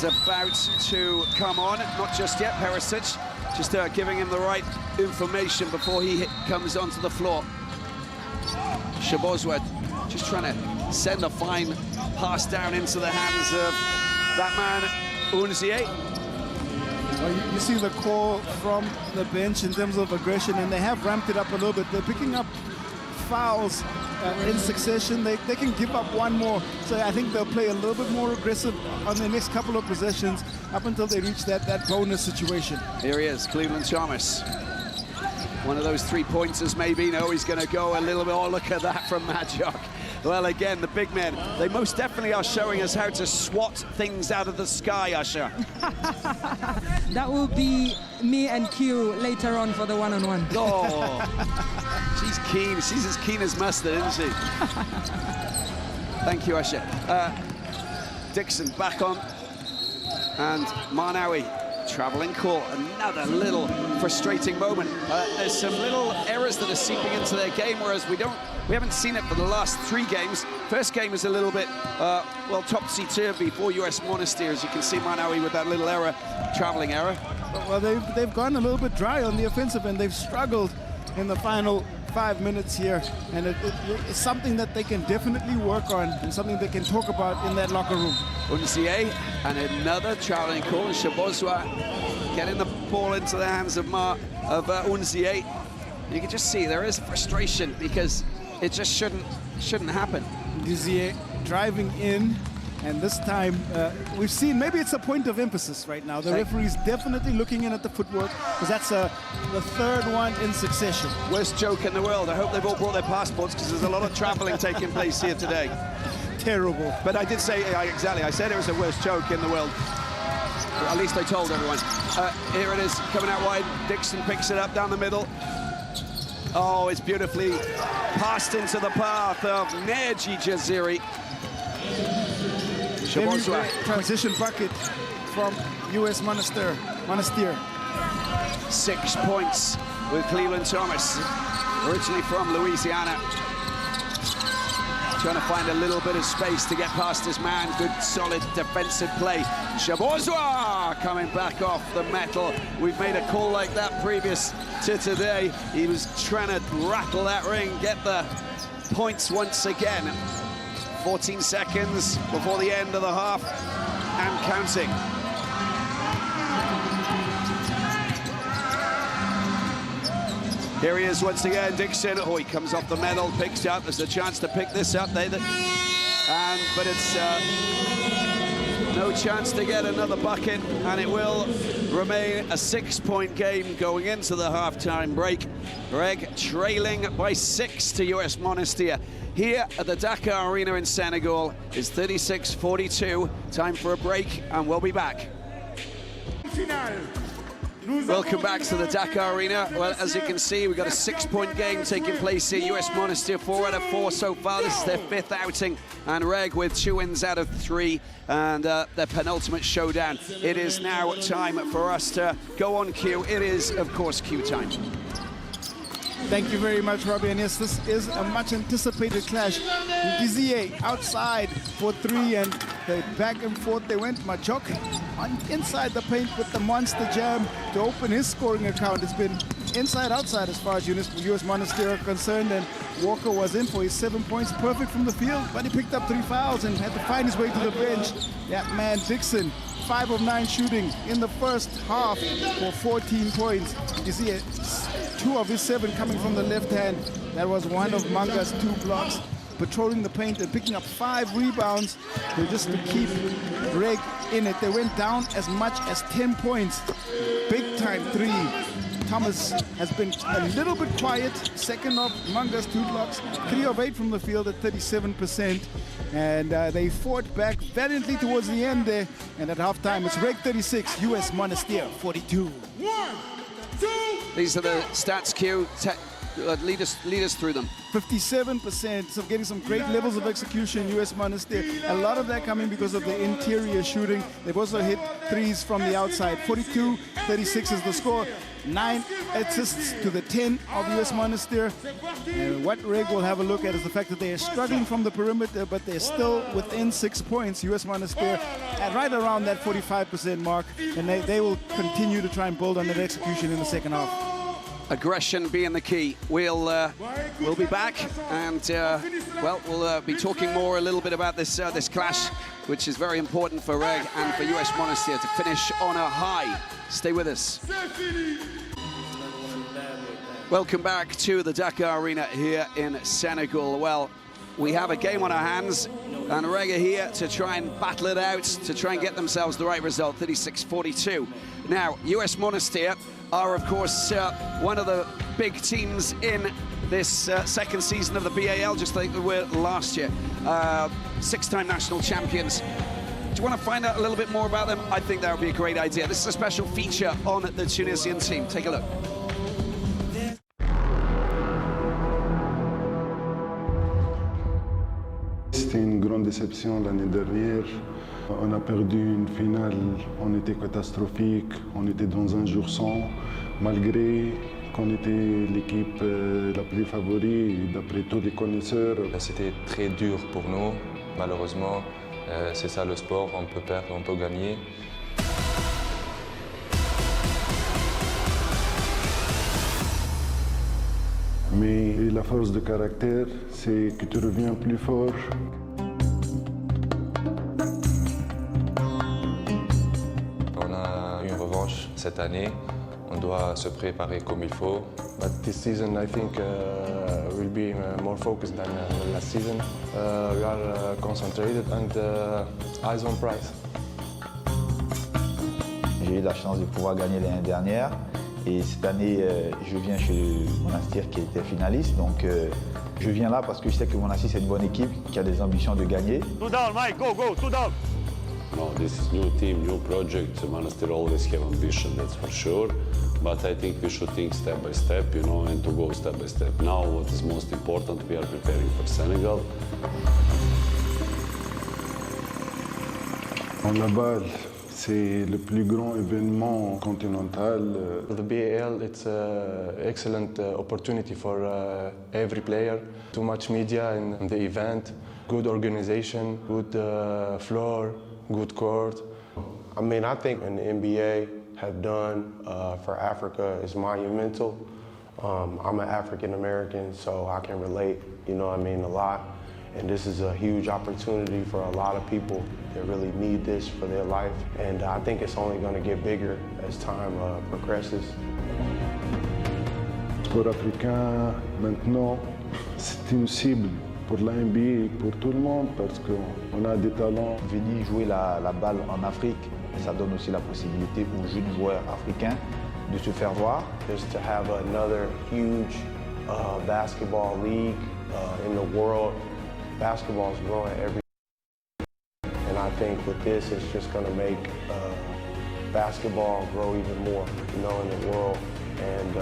about to come on. Not just yet, Perisic, just giving him the right information before he comes onto the floor. Shabozwa just trying to send a fine pass down into the hands of that man, Unzie. Well, you see the call from the bench in terms of aggression, and they have ramped it up a little bit. They're picking up fouls in succession. They can give up one more, so I think they'll play a little bit more aggressive on the next couple of possessions up until they reach that bonus situation. Here he is, Cleveland Thomas. One of those three-pointers maybe. No, he's going to go a little bit. Oh, look at that from Majok. Well, again, the big men, they most definitely are showing us how to swat things out of the sky, Usher. That will be me and Q later on for the one-on-one. Oh, she's keen. She's as keen as mustard, isn't she? Thank you, Usher. Dixon back on. And Marnawi, traveling call. Another little frustrating moment. There's some little errors that are seeping into their game, whereas we haven't seen it for the last 3 games. First game was a little bit, well, topsy-turvy for US Monastir, as you can see Marnawi with that little error, traveling error. Well, they've gone a little bit dry on the offensive end. They've struggled in the final 5 minutes here, and it's something that they can definitely work on and something they can talk about in that locker room. Unzié and another traveling call. Shabozwa getting the ball into the hands of Unzié. You can just see there is frustration because it just shouldn't happen. Unzié driving in, and this time we've seen maybe it's a point of emphasis right now. The referee's definitely looking in at the footwork because that's the third one in succession. Worst joke in the world. I hope they've all brought their passports because there's a lot of traveling taking place here today. Terrible. But I did say, exactly, I said it was the worst joke in the world. At least I told everyone. Here it is, coming out wide. Dixon picks it up down the middle. Oh, it's beautifully passed into the path of Neji Jaziri. Very transition bucket from US Monastir. 6 points with Cleveland Thomas, originally from Louisiana. Trying to find a little bit of space to get past his man. Good, solid defensive play. Shabozwa coming back off the metal. We've made a call like that previous to today. He was trying to rattle that ring, get the points once again. 14 seconds before the end of the half and counting. Here he is once again, Dixon. Oh, he comes off the metal, picks up. There's a chance to pick this up. But it's no chance to get another bucket, and it will remain a 6-point game going into the halftime break. REG trailing by 6 to US Monastir. Here at the Dakar Arena in Senegal is 36-42. Time for a break, and we'll be back. Welcome back to the Dakar Arena. Well, as you can see, we've got a 6-point game taking place here. US Monastir 4 out of 4 so far. This is their 5th outing, and REG with 2 wins out of 3, and their penultimate showdown. It is now time for us to go on cue. It is, of course, cue time. Thank you very much, Robbie. And yes, this is a much anticipated clash. Dizier outside for 3, and they back and forth they went. Majok on inside the paint with the monster jam to open his scoring account. It's been inside-outside as far as US Monastir are concerned, and Walker was in for his 7 points, perfect from the field, but he picked up 3 fouls and had to find his way to the bench. That man, Dixon, 5 of 9 shooting in the first half for 14 points. You see it, 2 of his 7 coming from the left hand. That was one of Manga's 2 blocks. Patrolling the paint and picking up 5 rebounds just to keep REG in it. They went down as much as 10 points. Big time 3. Thomas has been a little bit quiet. 2nd of Manga's 2 blocks. 3 of 8 from the field at 37%. And they fought back valiantly towards the end there. And at halftime, it's REG 36, US Monastir 42. 1, 2. These are the stats, Q. Lead us through them. 57%, so getting some great levels of execution, US Monastir. A lot of that coming because of the interior shooting. They've also hit 3s from the outside. 42-36 is the score. 9 assists to the 10 of US Monastir. And what REG will have a look at is the fact that they are struggling from the perimeter, but they're still within 6 points. US Monastir at right around that 45% mark, and they will continue to try and build on that execution in the second half. Aggression being the key. We'll be back, and we'll be talking more a little bit about this clash, which is very important for REG and for US Monastir to finish on a high. Stay with us. Welcome back to the Dakar Arena here in Senegal. Well, we have a game on our hands, and REG are here to try and battle it out, to try and get themselves the right result, 36-42. Now, US Monastir are, of course, one of the big teams in this second season of the BAL, just like they were last year. 6-time national champions. Do you want to find out a little bit more about them? I think that would be a great idea. This is a special feature on the Tunisian team. Take a look. C'était une grande déception l'année dernière. On a perdu une finale, on était catastrophique, on était dans un jour sans, malgré qu'on était l'équipe la plus favorite d'après tous les connaisseurs. C'était très dur pour nous, malheureusement. C'est ça le sport, on peut perdre, on peut gagner. Mais la force de caractère, c'est que tu reviens plus fort. On a une revanche cette année. On doit se préparer comme il faut. But this season, I think we'll be more focused than last season. We are concentrated and eyes on prize. J'ai eu la chance de pouvoir gagner l'année dernière et cette année, je viens chez Monastir qui était finaliste. Donc, je viens là parce que je sais que Monastir c'est une bonne équipe qui a des ambitions de gagner. Two down, Mike, go, two down. No, this is new team, new project. Monastir always have ambition, that's for sure. But I think we should think step by step, you know, and to go step by step. Now, what is most important, we are preparing for Senegal. La BAL, c'est le plus grand événement continental. The BAL, it's an excellent opportunity for every player. Too much media in the event, good organization, good floor, good court. I mean, I think in the NBA have done for Africa is monumental. I'm an African American, so I can relate, you know what I mean, a lot. And this is a huge opportunity for a lot of people that really need this for their life. And I think it's only going to get bigger as time progresses. Le sport africain, maintenant, c'est une cible pour la NBA et pour tout le monde parce qu'on a des talents. Venir jouer la balle en Afrique, ça donne aussi la possibilité aux jeunes joueurs africains de se faire voir. Just to have another huge basketball league in the world. Basketball is growing every day. And I think with this, it's just going to make basketball grow even more, you know, in the world. And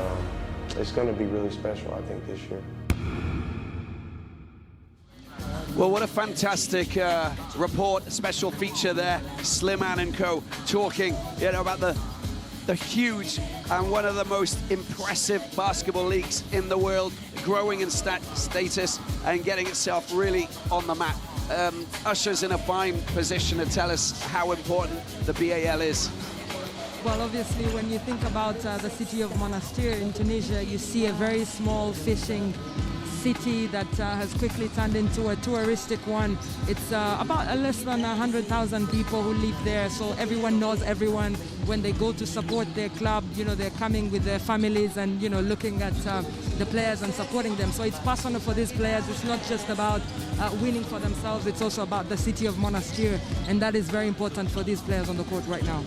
it's going to be really special, I think, this year. Well, what a fantastic report, special feature there. Slimane and co talking, you know, about the huge and one of the most impressive basketball leagues in the world, growing in status and getting itself really on the map. Usher's in a fine position to tell us how important the BAL is. Well, obviously, when you think about the city of Monastir in Tunisia, you see a very small fishing city that has quickly turned into a touristic one. It's about less than 100,000 people who live there, so everyone knows everyone. When they go to support their club, you know, they're coming with their families and, you know, looking at the players and supporting them. So it's personal for these players. It's not just about winning for themselves, it's also about the city of Monastir, and that is very important for these players on the court right now.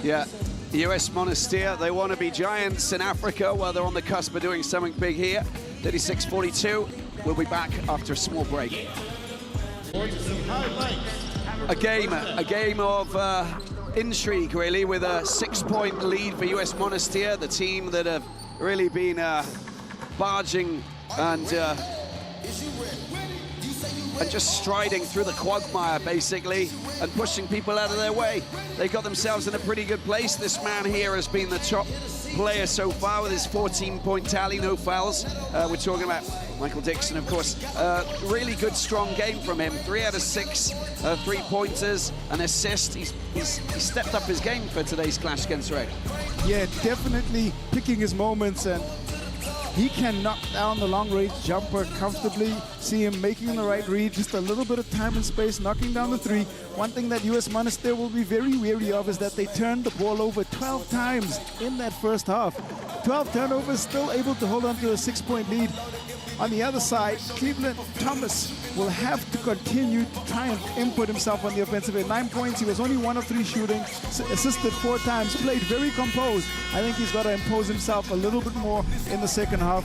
Yeah. US Monastir, they want to be giants in Africa while they're on the cusp of doing something big here. 36-42. We'll be back after a small break. A game of intrigue, really, with a 6-point lead for US Monastir, the team that have really been barging and just striding through the quagmire, basically, and pushing people out of their way. They got themselves in a pretty good place. This man here has been the top player so far with his 14-point tally, no fouls. We're talking about Michael Dixon, of course. Really good, strong game from him. 3 out of 6 3-pointers, an assist. He's stepped up his game for today's clash against REG. Yeah, definitely picking his moments, and he can knock down the long-range jumper comfortably. See him making the right read, just a little bit of time and space, knocking down the 3. One thing that US Monastir will be very wary of is that they turned the ball over 12 times in that first half. 12 turnovers, still able to hold on to a 6-point lead. On the other side, Cleveland Thomas will have to continue to try and input himself on the offensive end. 9 points, he was only 1 of 3 shooting, assisted 4 times, played very composed. I think he's got to impose himself a little bit more in the second half.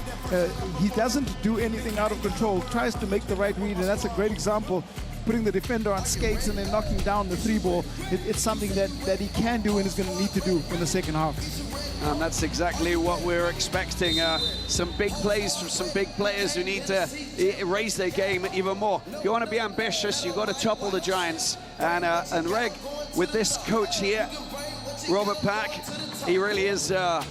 He doesn't do anything out of control, tries to make the right read, and that's a great example. Putting the defender on skates and then knocking down the 3-ball. It's something that he can do and is going to need to do in the second half. And that's exactly what we're expecting. Some big plays from some big players who need to raise their game even more. If you want to be ambitious, you've got to topple the giants. And REG, with this coach here, Robert Pack, he really is a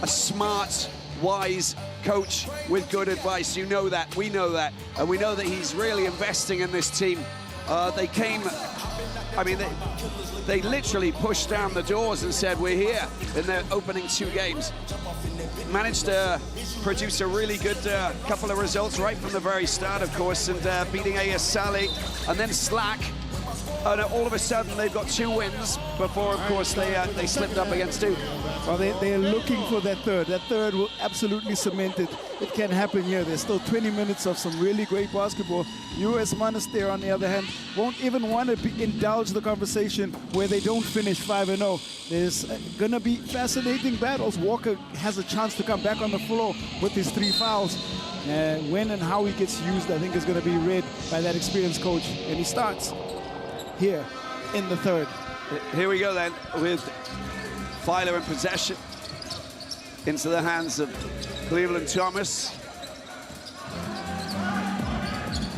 smart, wise coach with good advice. You know that, we know that, and we know that he's really investing in this team. They came, I mean, they literally pushed down the doors and said, we're here in their opening 2 games. managed to produce a really good couple of results right from the very start, of course, and beating AS Salé and then Slack. And all of a sudden, they've got 2 wins before, of course, they slipped up against 2. Well, they're looking for that third. That third will absolutely cement it. It can happen here. There's still 20 minutes of some really great basketball. US Monastir, on the other hand, won't even want to indulge the conversation where they don't finish 5-0. There's going to be fascinating battles. Walker has a chance to come back on the floor with his 3 fouls. When and how he gets used, I think, is going to be read by that experienced coach. And he starts here in the third. Here we go then with Filer in possession into the hands of Cleveland Thomas.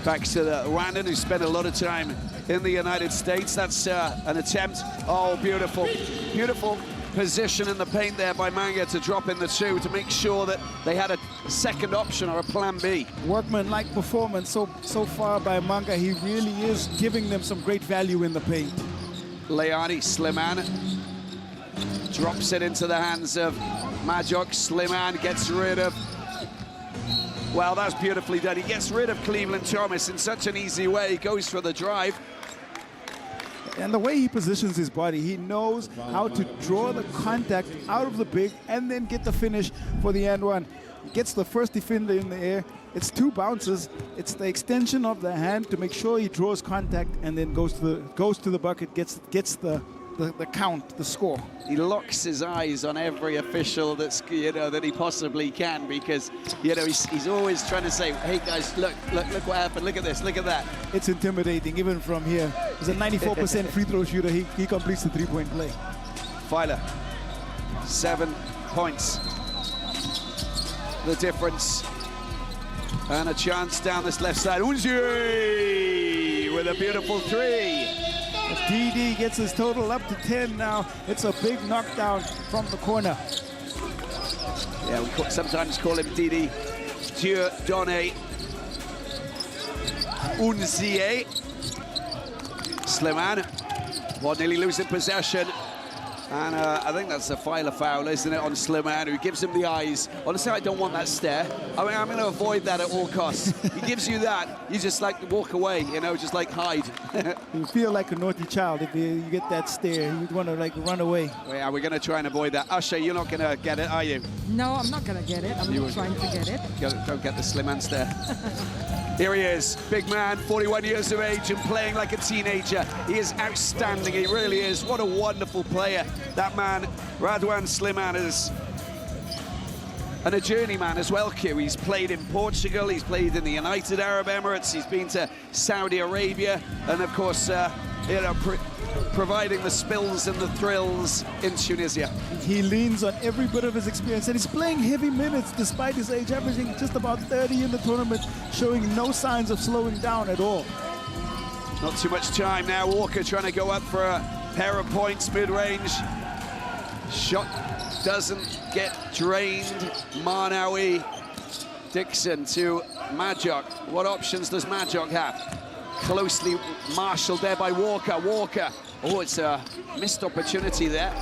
Back to the Rwandan, who spent a lot of time in the United States. That's an attempt. Oh, beautiful, beautiful position in the paint there by Manga to drop in the 2 to make sure that they had a second option or a plan B. Workman-like performance so far by Manga. He really is giving them some great value in the paint. Leani Slimane drops it into the hands of Majok. Slimane gets rid of, well, that's beautifully done. He gets rid of Cleveland Thomas in such an easy way. He goes for the drive. And the way he positions his body, he knows how to draw the contact out of the big and then get the finish for the and one. He gets the first defender in the air. It's 2 bounces. It's the extension of the hand to make sure he draws contact and then goes to the bucket, gets the count, the score. He locks his eyes on every official that's, that he possibly can, because, he's always trying to say, hey guys, look what happened, look at this, look at that. It's intimidating, even from here. He's a 94% free throw shooter. He completes the 3-point play. Filer, 7 points. The difference. And a chance down this left side. Unzi with a beautiful 3. DD gets his total up to 10 now. It's a big knockdown from the corner. Yeah, we sometimes call him Didi Dieudonné Unzie. Slimane, nearly losing possession. And I think that's a Filer foul, isn't it, on Slimane, who gives him the eyes. Honestly, I don't want that stare. I mean, I'm going to avoid that at all costs. He gives you that, you just like to walk away, just like hide. You feel like a naughty child if you get that stare. You'd want to like run away. Yeah, we're going to try and avoid that. Usher, you're not going to get it, are you? No, I'm not going to get it. I'm not trying to get it. Don't get the Slimane stare. Here he is, big man, 41 years of age and playing like a teenager. He is outstanding, he really is. What a wonderful player that man, Radwan Slimane, is. And a journeyman as well, Q. He's played in Portugal, he's played in the United Arab Emirates, he's been to Saudi Arabia, and of course, providing the spills and the thrills in Tunisia. He leans on every bit of his experience, and he's playing heavy minutes despite his age, averaging just about 30 in the tournament, showing no signs of slowing down at all. Not too much time now. Walker trying to go up for a pair of points mid-range. Shot doesn't get drained. Marnawi, Dixon to Majok. What options does Majok have? Closely marshaled there by Walker. Walker. Oh, it's a missed opportunity there.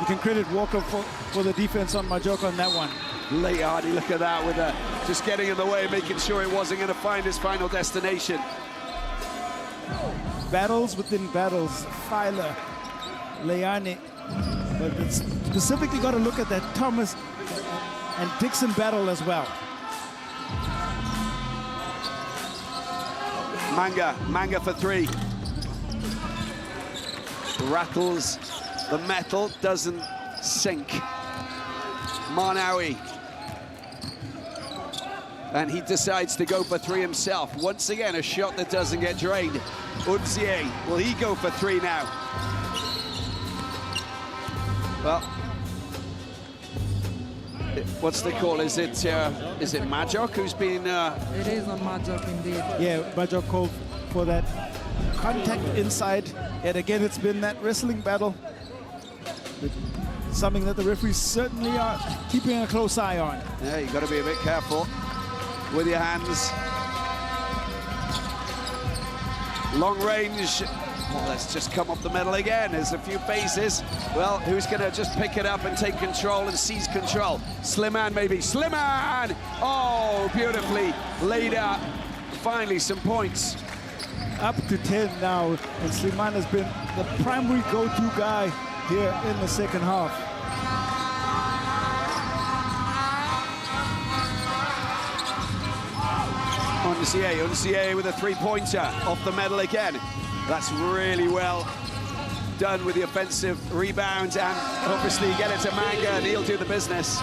You can credit Walker for the defense on Majok on that one. Leardy, look at that, with just getting in the way, making sure it wasn't going to find his final destination. Battles within battles. Filer, Leani. But it's specifically got to look at that Thomas and Dixon battle as well. Manga for 3. Rattles the metal, doesn't sink. Marnawi. And he decides to go for 3 himself. Once again, a shot that doesn't get drained. Unzie, will he go for 3 now? Well, what's the call? Is it Majok who's been... It is on Majok indeed. Yeah, Majok called for that contact inside. Yet again, it's been that wrestling battle. Something that the referees certainly are keeping a close eye on. Yeah, you've got to be a bit careful with your hands. Long range Oh, let's just come off the medal again. There's a few phases. Well, who's going to just pick it up and take control and seize control? Slimane, maybe. Slimane! Oh, beautifully laid out. Finally, some points. Up to 10 now, and Slimane has been the primary go-to guy here in the second half. Unzié with a three-pointer off the medal again. That's really well done with the offensive rebound, and obviously get it to Manga and he'll do the business.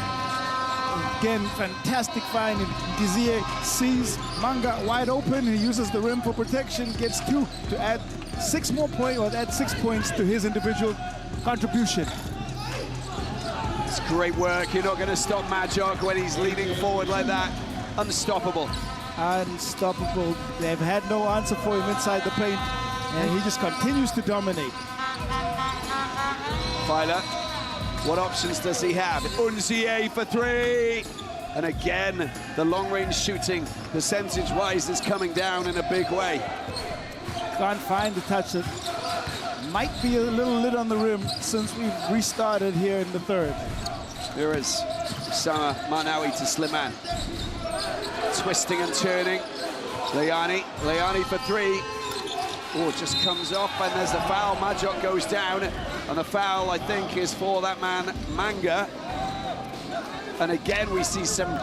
Again, fantastic find. Desire sees Manga wide open. He uses the rim for protection, gets 2 to add 6 more points, or add 6 points to his individual contribution. It's great work. You're not going to stop Majok when he's leaning forward like that. Unstoppable. Unstoppable. They've had no answer for him inside the paint, and he just continues to dominate. Filer, what options does he have? Unzié for 3. And again, the long-range shooting percentage-wise is coming down in a big way. Can't find the touch that might be a little lit on the rim since we've restarted here in the third. There is Sama Manawi to Slimane. Twisting and turning. Leani for 3. Oh, it just comes off, and there's the foul. Majok goes down, and the foul, I think, is for that man, Manga. And again, we see some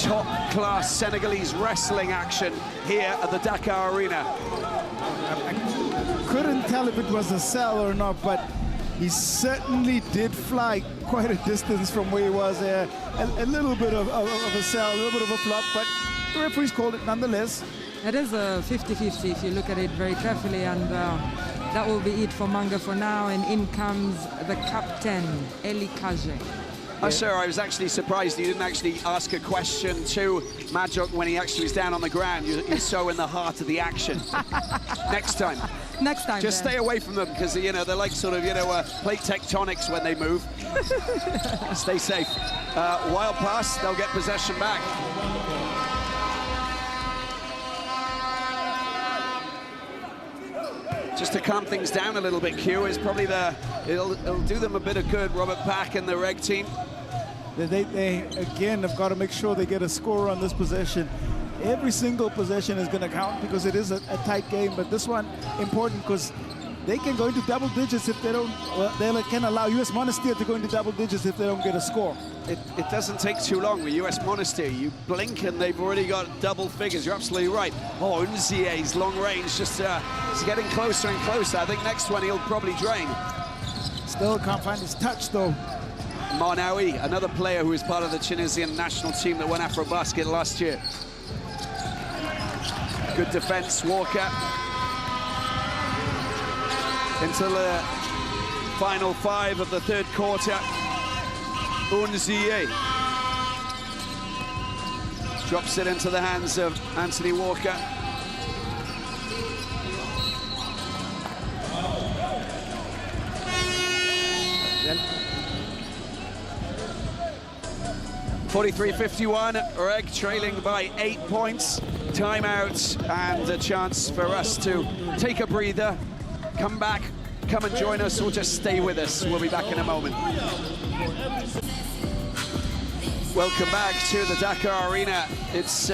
top-class Senegalese wrestling action here at the Dakar Arena. I couldn't tell if it was a cell or not, but he certainly did fly quite a distance from where he was there. A little bit of a cell, a little bit of a flop, but the referees called it nonetheless. It is a 50-50 if you look at it very carefully, and that will be it for Manga for now. And in comes the captain, Eli Kaje. Usher, I was actually surprised you didn't actually ask a question to Majok when he actually was down on the ground. You're so in the heart of the action. Next time. Next time. Just stay away from them, because, you know, they're like sort of, you know, plate tectonics when they move. Stay safe. Wild pass, they'll get possession back. Just to calm things down a little bit, Q, is probably it'll do them a bit of good, Robert Pack and the REG team. They again have got to make sure they get a score on this possession. Every single possession is going to count because it is a tight game, but this one important because they can go into double digits if they don't, well, they can allow US Monastir to go into double digits if they don't get a score. It doesn't take too long with US Monastir. You blink and they've already got double figures. You're absolutely right. Oh, Unzié's long range just is getting closer and closer. I think next one he'll probably drain. Still can't find his touch though. Manawi, another player who is part of the Tunisian national team that won Afrobasket last year. Good defense, Walker. Into the final 5 of the third quarter. Unzié drops it into the hands of Anthony Walker. Then 43-51, REG trailing by 8 points. Timeout and a chance for us to take a breather, come back, come and join us, or just stay with us. We'll be back in a moment. Welcome back to the Dakar Arena. It's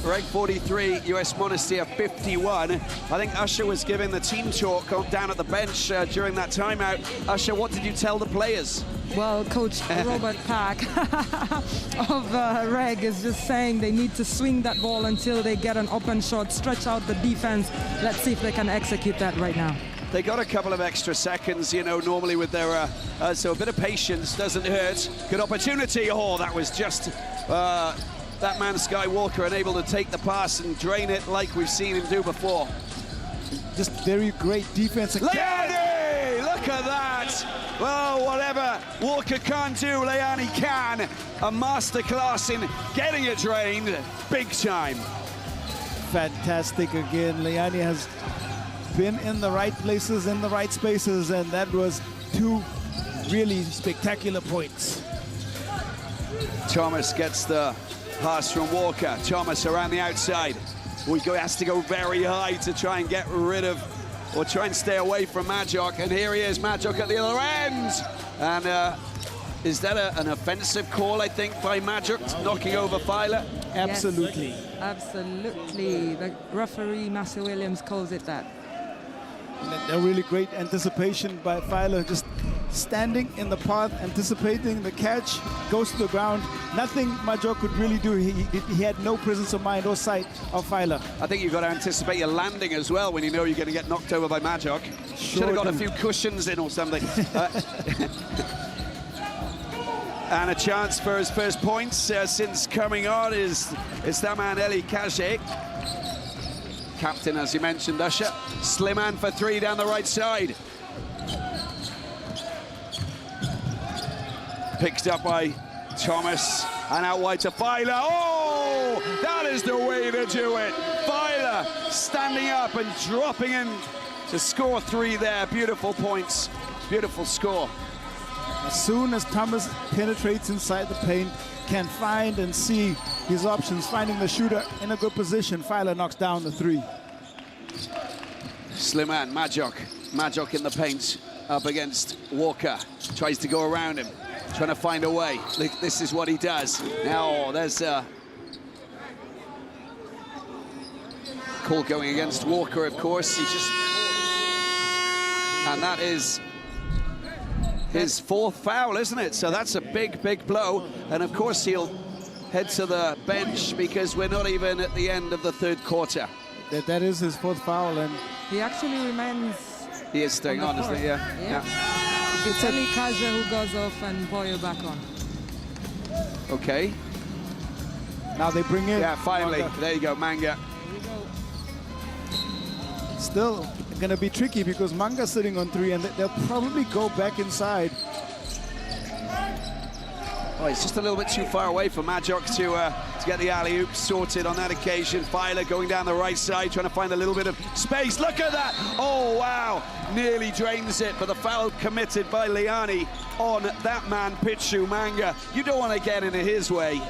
REG 43, US Monastir 51. I think Usher was giving the team talk down at the bench during that timeout. Usher, what did you tell the players? Well, Coach Robert Pack of REG is just saying they need to swing that ball until they get an open shot, stretch out the defense. Let's see if they can execute that right now. They got a couple of extra seconds, you know, normally with their, so a bit of patience doesn't hurt. Good opportunity. Oh, that was just that man, Skywalker, unable to take the pass and drain it like we've seen him do before. Just very great defense. Leani, look at that. Well, whatever Walker can't do, Leani can. A masterclass in getting it drained, big time. Fantastic again. Leani has been in the right places, in the right spaces, and that was 2 really spectacular points. Thomas gets the pass from Walker. Thomas around the outside. Has to go very high to try and get rid of or try and stay away from Majok. And here he is, Majok at the other end. And is that an offensive call, I think, by Majok, knocking over Filer? Absolutely. Yes, absolutely. The referee, Massey Williams, calls it that. A really great anticipation by Filer, just standing in the path, anticipating the catch, goes to the ground. Nothing Majok could really do. He had no presence of mind or sight of Filer. I think you've got to anticipate your landing as well when you know you're going to get knocked over by Majok. Should have got a few cushions in or something. And a chance for his first points since coming on is that man Eli Kaje. Captain, as you mentioned, Usher. Slimane for three down the right side. Picked up by Thomas, and out wide to Filer. Oh, that is the way to do it. Filer standing up and dropping in to score three there. Beautiful points, beautiful score. As soon as Thomas penetrates inside the paint, can find and see his options, finding the shooter in a good position, Filer knocks down the three. Slimane, Majok in the paint, up against Walker. Tries to go around him, trying to find a way. This is what he does. Now, there's a call going against Walker, of course. And that is his fourth foul, isn't it? So that's a big, big blow. And of course, he'll head to the bench because we're not even at the end of the third quarter. That is his fourth foul, and he actually remains. He is staying on, isn't he? Yeah. It's Eli Kaja who goes off and Boyo back on. Okay. Now they bring in. Yeah, finally. Manga. There you go, Manga. Still gonna be tricky because Manga's sitting on three, and they'll probably go back inside. Oh, it's just a little bit too far away for Majok to get the alley-oop sorted on that occasion. Filer going down the right side, trying to find a little bit of space. Look at that! Oh, wow! Nearly drains it, but the foul committed by Liani on that man, Pichu Manga. You don't want to get into his way.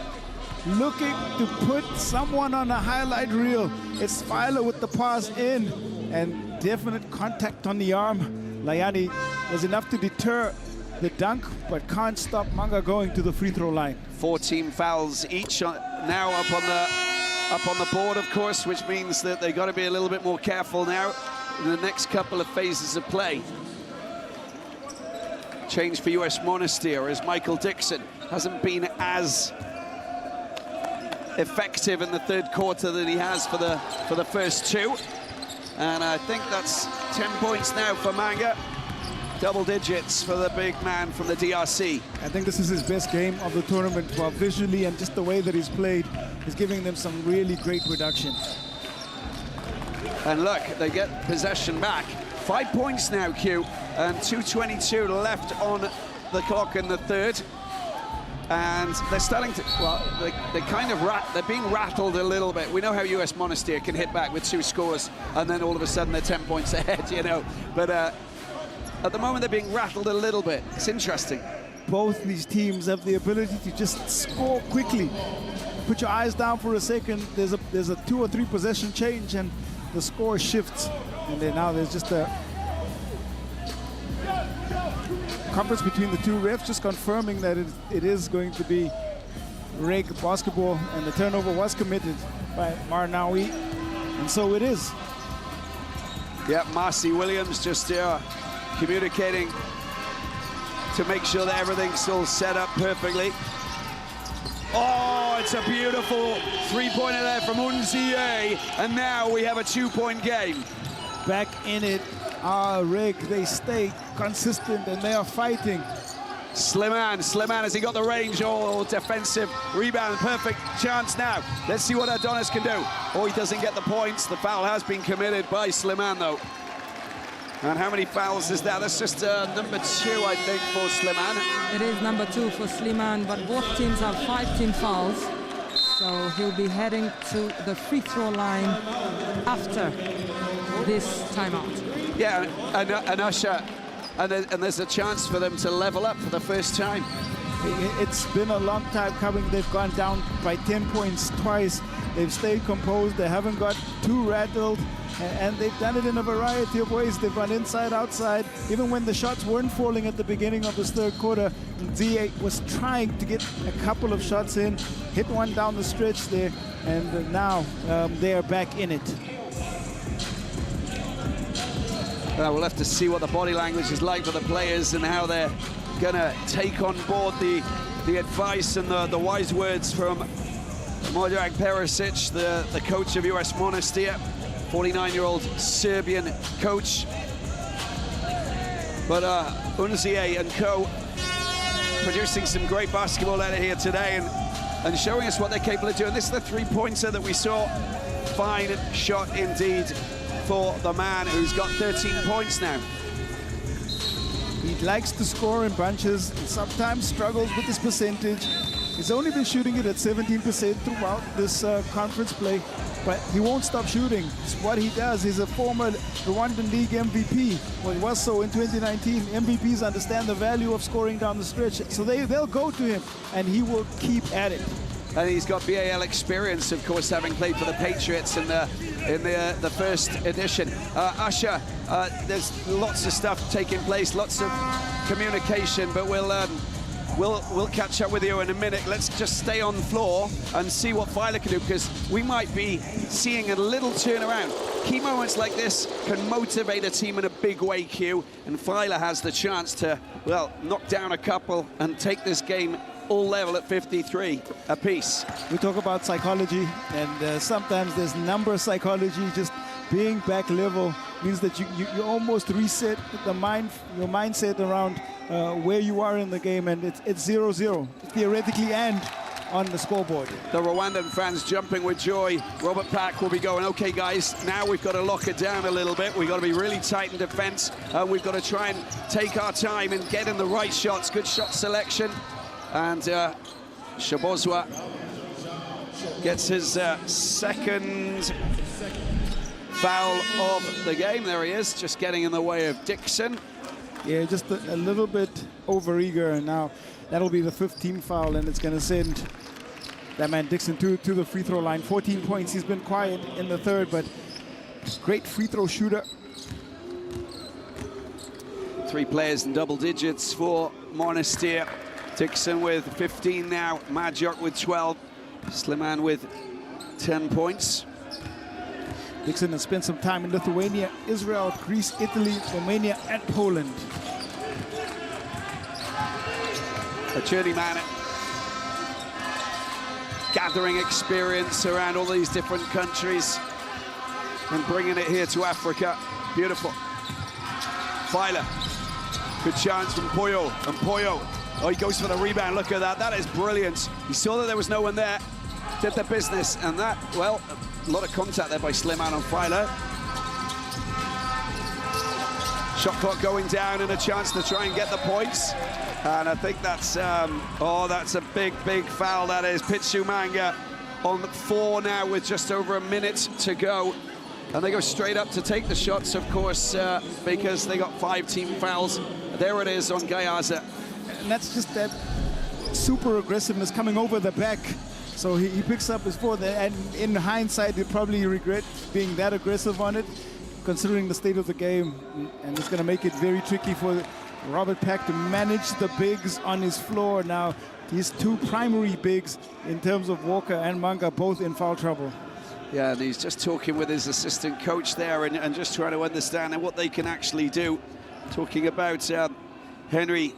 Looking to put someone on a highlight reel. It's Filer with the pass in, and definite contact on the arm. Liani is enough to deter the dunk, but can't stop Manga going to the free throw line. 14 fouls each now up on the board, of course, which means that they've got to be a little bit more careful now in the next couple of phases of play. Change for US Monastir as Michael Dixon hasn't been as effective in the third quarter than he has for the first two. And I think that's 10 points now for Manga. Double digits for the big man from the DRC. I think this is his best game of the tournament. Well, visually and just the way that he's played is giving them some really great production. And look, they get possession back. 5 points now, Q, and 2:22 left on the clock in the third. And they're starting to, well, they kind of they're being rattled a little bit. We know how US Monastir can hit back with two scores, and then all of a sudden they're 10 points ahead, you know. But at the moment, they're being rattled a little bit. It's interesting. Both these teams have the ability to just score quickly. Put your eyes down for a second. There's a 2 or 3 possession change, and the score shifts. And then now there's just a conference between the two refs, just confirming that it is going to be REG basketball, and the turnover was committed by Marnawi, and so it is. Yeah, Massey Williams just communicating to make sure that everything's all set up perfectly. Oh, it's a beautiful three-pointer there from Unzié, and now we have a 2-point game. Back in it, REG, they stay consistent and they are fighting. Slimane, has he got the range? Oh, defensive rebound, perfect chance now. Let's see what Adonis can do. Oh, he doesn't get the points. The foul has been committed by Slimane, though. And how many fouls is that? That's just number 2, I think, for Slimane. It is number 2 for Slimane, but both teams have 5 team fouls. So he'll be heading to the free throw line after this timeout. Yeah, and Usher, and there's a chance for them to level up for the first time. It's been a long time coming. They've gone down by 10 points twice. They've stayed composed. They haven't got too rattled. And they've done it in a variety of ways. They've run inside, outside. Even when the shots weren't falling at the beginning of this third quarter, ZA was trying to get a couple of shots in, hit one down the stretch there, and now they are back in it. We'll have to see what the body language is like for the players and how they're going to take on board the advice and the wise words from Miodrag Perisic, the coach of US Monastir, 49-year-old Serbian coach. But Unzié and co producing some great basketball out of here today and showing us what they're capable of doing. This is the three-pointer that we saw. Fine shot indeed for the man who's got 13 points now. He likes to score in bunches, and sometimes struggles with his percentage. He's only been shooting it at 17% throughout this conference play, but he won't stop shooting. It's what he does. He's a former Rwandan League MVP. Well, he was so in 2019. MVPs understand the value of scoring down the stretch, so they'll go to him, and he will keep at it. And he's got BAL experience, of course, having played for the Patriots in the first edition. Asha, there's lots of stuff taking place, lots of communication, but we'll catch up with you in a minute. Let's just stay on the floor and see what Filer can do, because we might be seeing a little turnaround. Key moments like this can motivate a team in a big way, Q, and Filer has the chance to, well, knock down a couple and take this game all level at 53 apiece. We talk about psychology, and sometimes there's number psychology. Just being back level means that you almost reset your mindset around where you are in the game, and it's 0-0 theoretically and on the scoreboard. The Rwandan fans jumping with joy. Robert Pack will be going, okay guys, now we've got to lock it down a little bit. We've got to be really tight in defense, and we've got to try and take our time and get in the right shots. Good shot selection. And Shabozwa gets his second foul of the game. There he is, just getting in the way of Dixon. Yeah, just a little bit over-eager, and now that'll be the 15th foul, and it's going to send that man Dixon to the free throw line. 14 points. He's been quiet in the third, but great free throw shooter. 3 players in double digits for Monastir. Dixon with 15 now, Majok with 12, Sliman with 10 points. Dixon has spent some time in Lithuania, Israel, Greece, Italy, Romania, and Poland. A journeyman, gathering experience around all these different countries and bringing it here to Africa. Beautiful. Filer, good chance from Poyo, and Poyo. Oh, he goes for the rebound. Look at that. That is brilliant. He saw that there was no one there, did the business, and that, well, a lot of contact there by Sliman on Filer. Shot clock going down and a chance to try and get the points. And I think that's, that's a big, big foul. That is Pitsu Manga on 4 now with just over a minute to go. And they go straight up to take the shots, of course, because they got 5 team fouls. There it is on Gayaza. And that's just that super aggressiveness coming over the back. So he picks up his 4th, and in hindsight, he'll probably regret being that aggressive on it, considering the state of the game. And it's going to make it very tricky for Robert Pack to manage the bigs on his floor now. His 2 primary bigs in terms of Walker and Manga, both in foul trouble. Yeah, and he's just talking with his assistant coach there and just trying to understand what they can actually do. Talking about Henry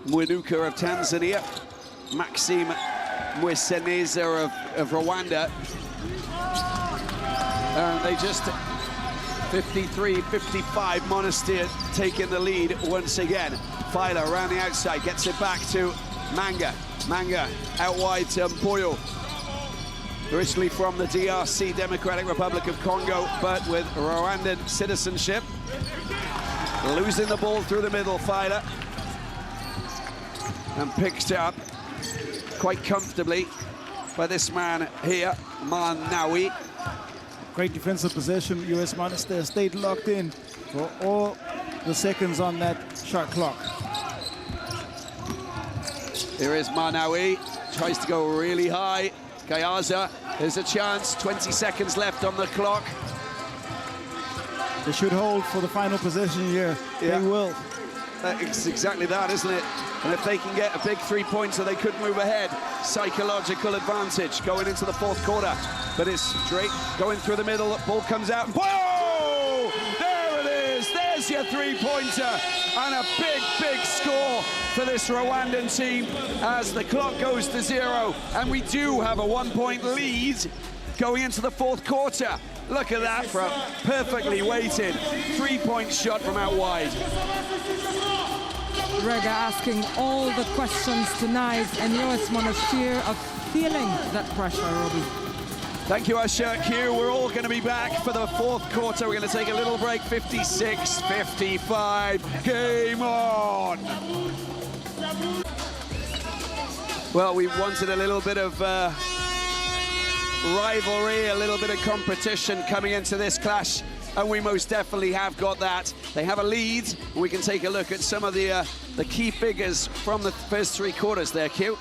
Mwinuka of Tanzania, Maxime Mwiseneza of Rwanda. And they just 53-55, Monastir taking the lead once again. Filer around the outside, gets it back to Manga. Manga out wide to Mpoyo. Originally from the DRC, Democratic Republic of Congo, but with Rwandan citizenship. Losing the ball through the middle, Filer. And picked up quite comfortably by this man here, Manawi. Great defensive possession. US Monastir stayed locked in for all the seconds on that shot clock. Here is Manawi, tries to go really high. Gayaza, there's a chance, 20 seconds left on the clock. They should hold for the final possession here. Yeah. They will. It's exactly that, isn't it? And if they can get a big three-pointer, they could move ahead. Psychological advantage going into the fourth quarter. But it's Drake going through the middle. Ball comes out. Whoa! There it is. There's your three-pointer. And a big, big score for this Rwandan team as the clock goes to 0. And we do have a 1-point lead going into the fourth quarter. Look at that from perfectly weighted three-point shot from out wide. REG asking all the questions tonight, and US Monastir are feeling that pressure, Robbie. Thank you, Usher. Q, we're all going to be back for the fourth quarter. We're going to take a little break. 56-55. Game on! Well, we wanted a little bit of rivalry, a little bit of competition coming into this clash, and we most definitely have got that. They have a lead. We can take a look at some of the key figures from the first three quarters there, Q.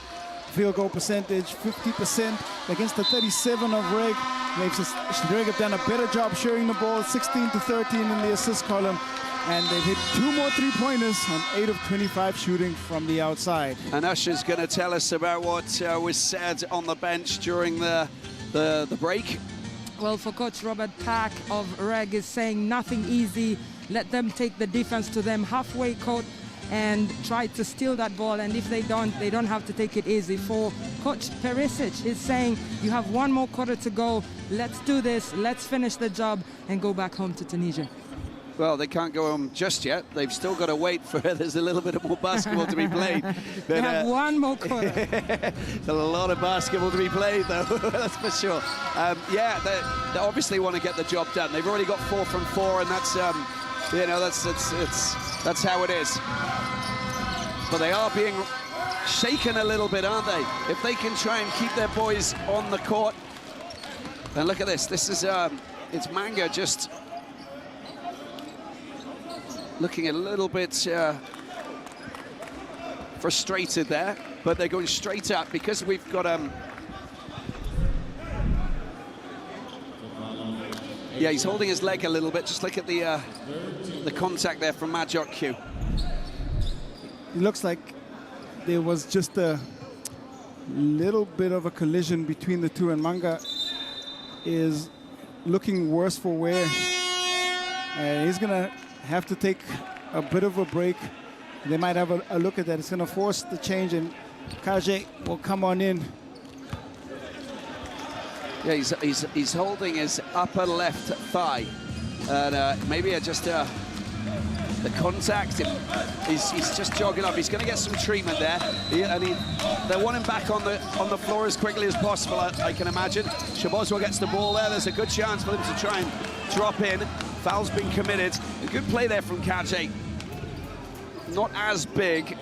Field goal percentage, 50% against the 37 of REG. REG have done a better job sharing the ball, 16-13 in the assist column. And they've hit 2 more three-pointers on 8 of 25 shooting from the outside. And Usher's going to tell us about what was said on the bench during the break. Well, for Coach Robert Pack of REG is saying nothing easy. Let them take the defense to them halfway court and try to steal that ball. And if they don't have to take it easy. For Coach Perisic is saying, you have 1 more quarter to go. Let's do this. Let's finish the job and go back home to Tunisia. Well, they can't go home just yet. They've still got to wait for there's a little bit more basketball to be played. They have 1 more quarter. There's a lot of basketball to be played, though. That's for sure. Yeah, they obviously want to get the job done. They've already got 4 from 4, and that's that's how it is. But they are being shaken a little bit, aren't they? If they can try and keep their boys on the court. And look at this. This is it's Manga just looking a little bit frustrated there, but they're going straight up because we've got yeah, he's holding his leg a little bit. Just look at the contact there from Majok Q. It looks like there was just a little bit of a collision between the two, and Manga is looking worse for wear. And he's gonna have to take a bit of a break. They might have a look at that. It's gonna force the change, and Kaje will come on in. Yeah, he's holding his upper left thigh, and maybe just the contact. He's just jogging up. He's going to get some treatment there, they want him back on the floor as quickly as possible. I can imagine. Shabozwa gets the ball there. There's a good chance for them to try and drop in. Foul's been committed. A good play there from Kaje. Not as big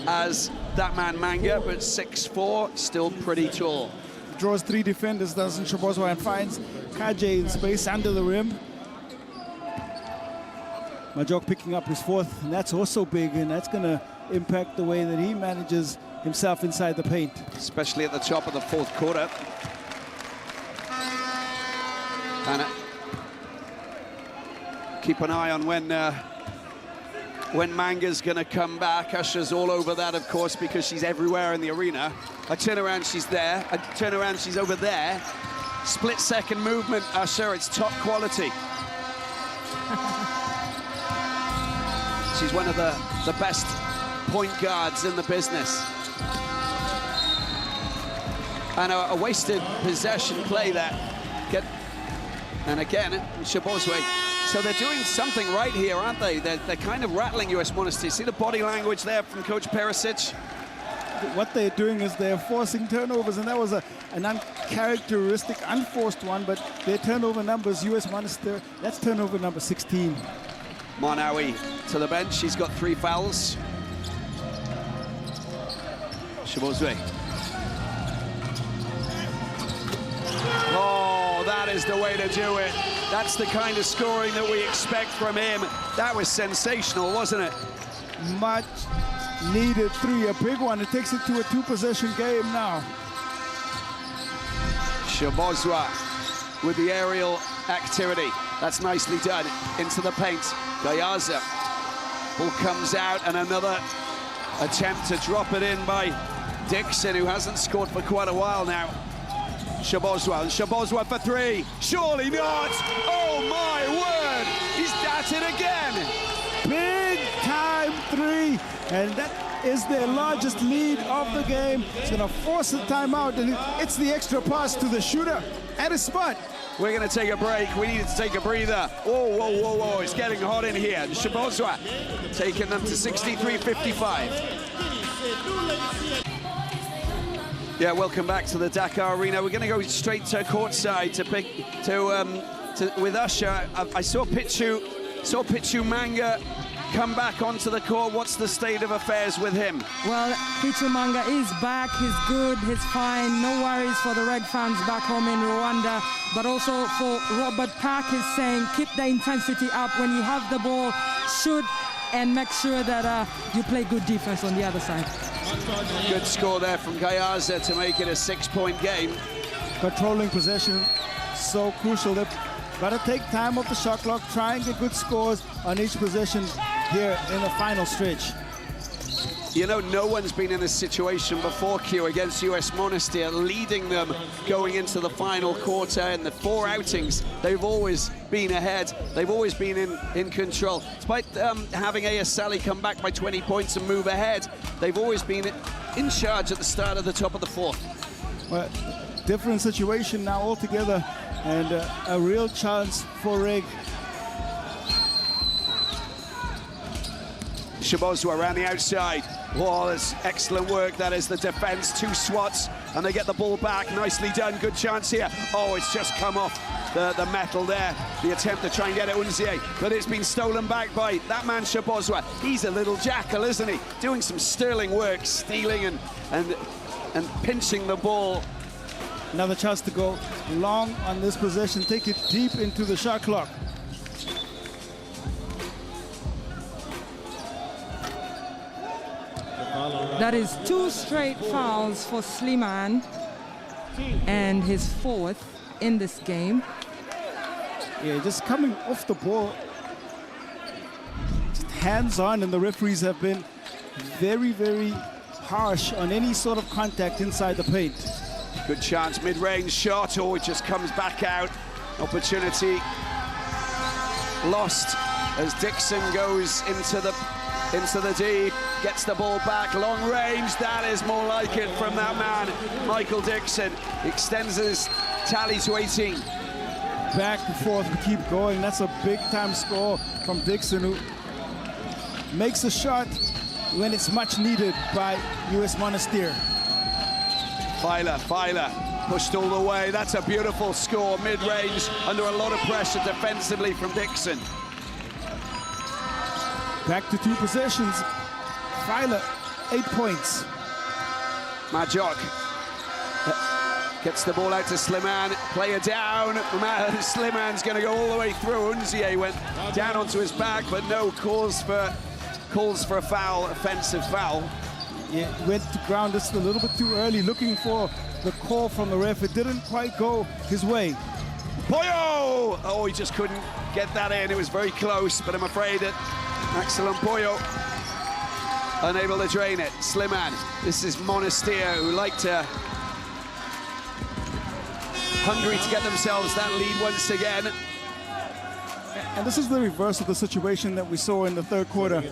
as that man Manga, but 6'4", still pretty tall. Draws 3 defenders, doesn't Shabozwa, and finds Kaje in space under the rim. Majok picking up his 4th, and that's also big, and that's going to impact the way that he manages himself inside the paint. Especially at the top of the fourth quarter. And keep an eye on when Manga's going to come back. Usher's all over that, of course, because she's everywhere in the arena. I turn around, she's there. I turn around, she's over there. Split-second movement, Usher, it's top quality. She's one of the best point guards in the business. And a wasted possession play there. And again, Shabozwe. So they're doing something right here, aren't they? They're kind of rattling US Monastir. See the body language there from Coach Perisic? What they're doing is they're forcing turnovers, and that was an uncharacteristic, unforced one, but their turnover numbers, US Monastir, that's turnover number 16. Marnawi to the bench. He's got 3 fouls. Shabozwe. Oh, that is the way to do it. That's the kind of scoring that we expect from him. That was sensational, wasn't it? Much needed 3, a big one. It takes it to a 2-possession game now. Shabozwa with the aerial activity. That's nicely done. Into the paint. Gayaza. Ball comes out, and another attempt to drop it in by Dixon, who hasn't scored for quite a while now. Shabozwa, and Shabozwa for three. Surely not! Oh my word! He's at it again! Big time three, and that is their largest lead of the game. It's gonna force a timeout, and it's the extra pass to the shooter at his spot. We're going to take a break. We need to take a breather. Whoa, whoa, whoa, whoa. It's getting hot in here. Shabozwa taking them to 63-55. Yeah, welcome back to the Dakar Arena. We're going to go straight to courtside with Usher. I saw Pichu Manga come back onto the court. What's the state of affairs with him? Well, Pichu Manga is back. He's good. He's fine. No worries for the Reg fans back home in Rwanda. But also for Robert Park is saying, keep the intensity up. When you have the ball, shoot and make sure that you play good defense on the other side. Good score there from Gayaza to make it a 6-point game. Controlling possession, so crucial. They've got to take time off the shot clock, try and get good scores on each possession here in the final stretch. You know, no one's been in this situation before, Q, against US Monastir, leading them going into the final quarter. In the 4 outings, they've always been ahead. They've always been in control. Despite having AS Sally come back by 20 points and move ahead, they've always been in charge at the start of the top of the 4th. Well, different situation now altogether, and a real chance for REG. Shabozwa around the outside. Oh, that's excellent work. That is the defense. 2 swats, and they get the ball back. Nicely done. Good chance here. Oh, it's just come off the metal there. The attempt to try and get it Unzie, but it's been stolen back by that man Shabozwa. He's a little jackal, isn't he? Doing some sterling work, stealing and pinching the ball. Another chance to go long on this possession. Take it deep into the shot clock. That is 2 straight fouls for Sliman, and his 4th in this game. Yeah, just coming off the ball, just hands-on, and the referees have been very, very harsh on any sort of contact inside the paint. Good chance, mid-range shot. Oh, it just comes back out. Opportunity lost as Dixon goes into the D, gets the ball back, long range. That is more like it from that man, Michael Dixon. Extends his tally to 18. Back and forth, we keep going. That's a big-time score from Dixon, who makes a shot when it's much needed by US Monastir. Filer pushed all the way. That's a beautiful score, mid-range, under a lot of pressure defensively from Dixon. Back to 2 possessions. Filer, 8 points. Majok gets the ball out to Sliman. Player down. Sliman's going to go all the way through. Unzie went down onto his back, but no calls for a foul, offensive foul. Yeah, went to ground just a little bit too early, looking for the call from the ref. It didn't quite go his way. Poyo! Oh, he just couldn't get that in. It was very close, but I'm afraid that excellent Poyo unable to drain it. Sliman, this is Monastir, who like to hungry to get themselves that lead once again. And this is the reverse of the situation that we saw in the 3rd quarter.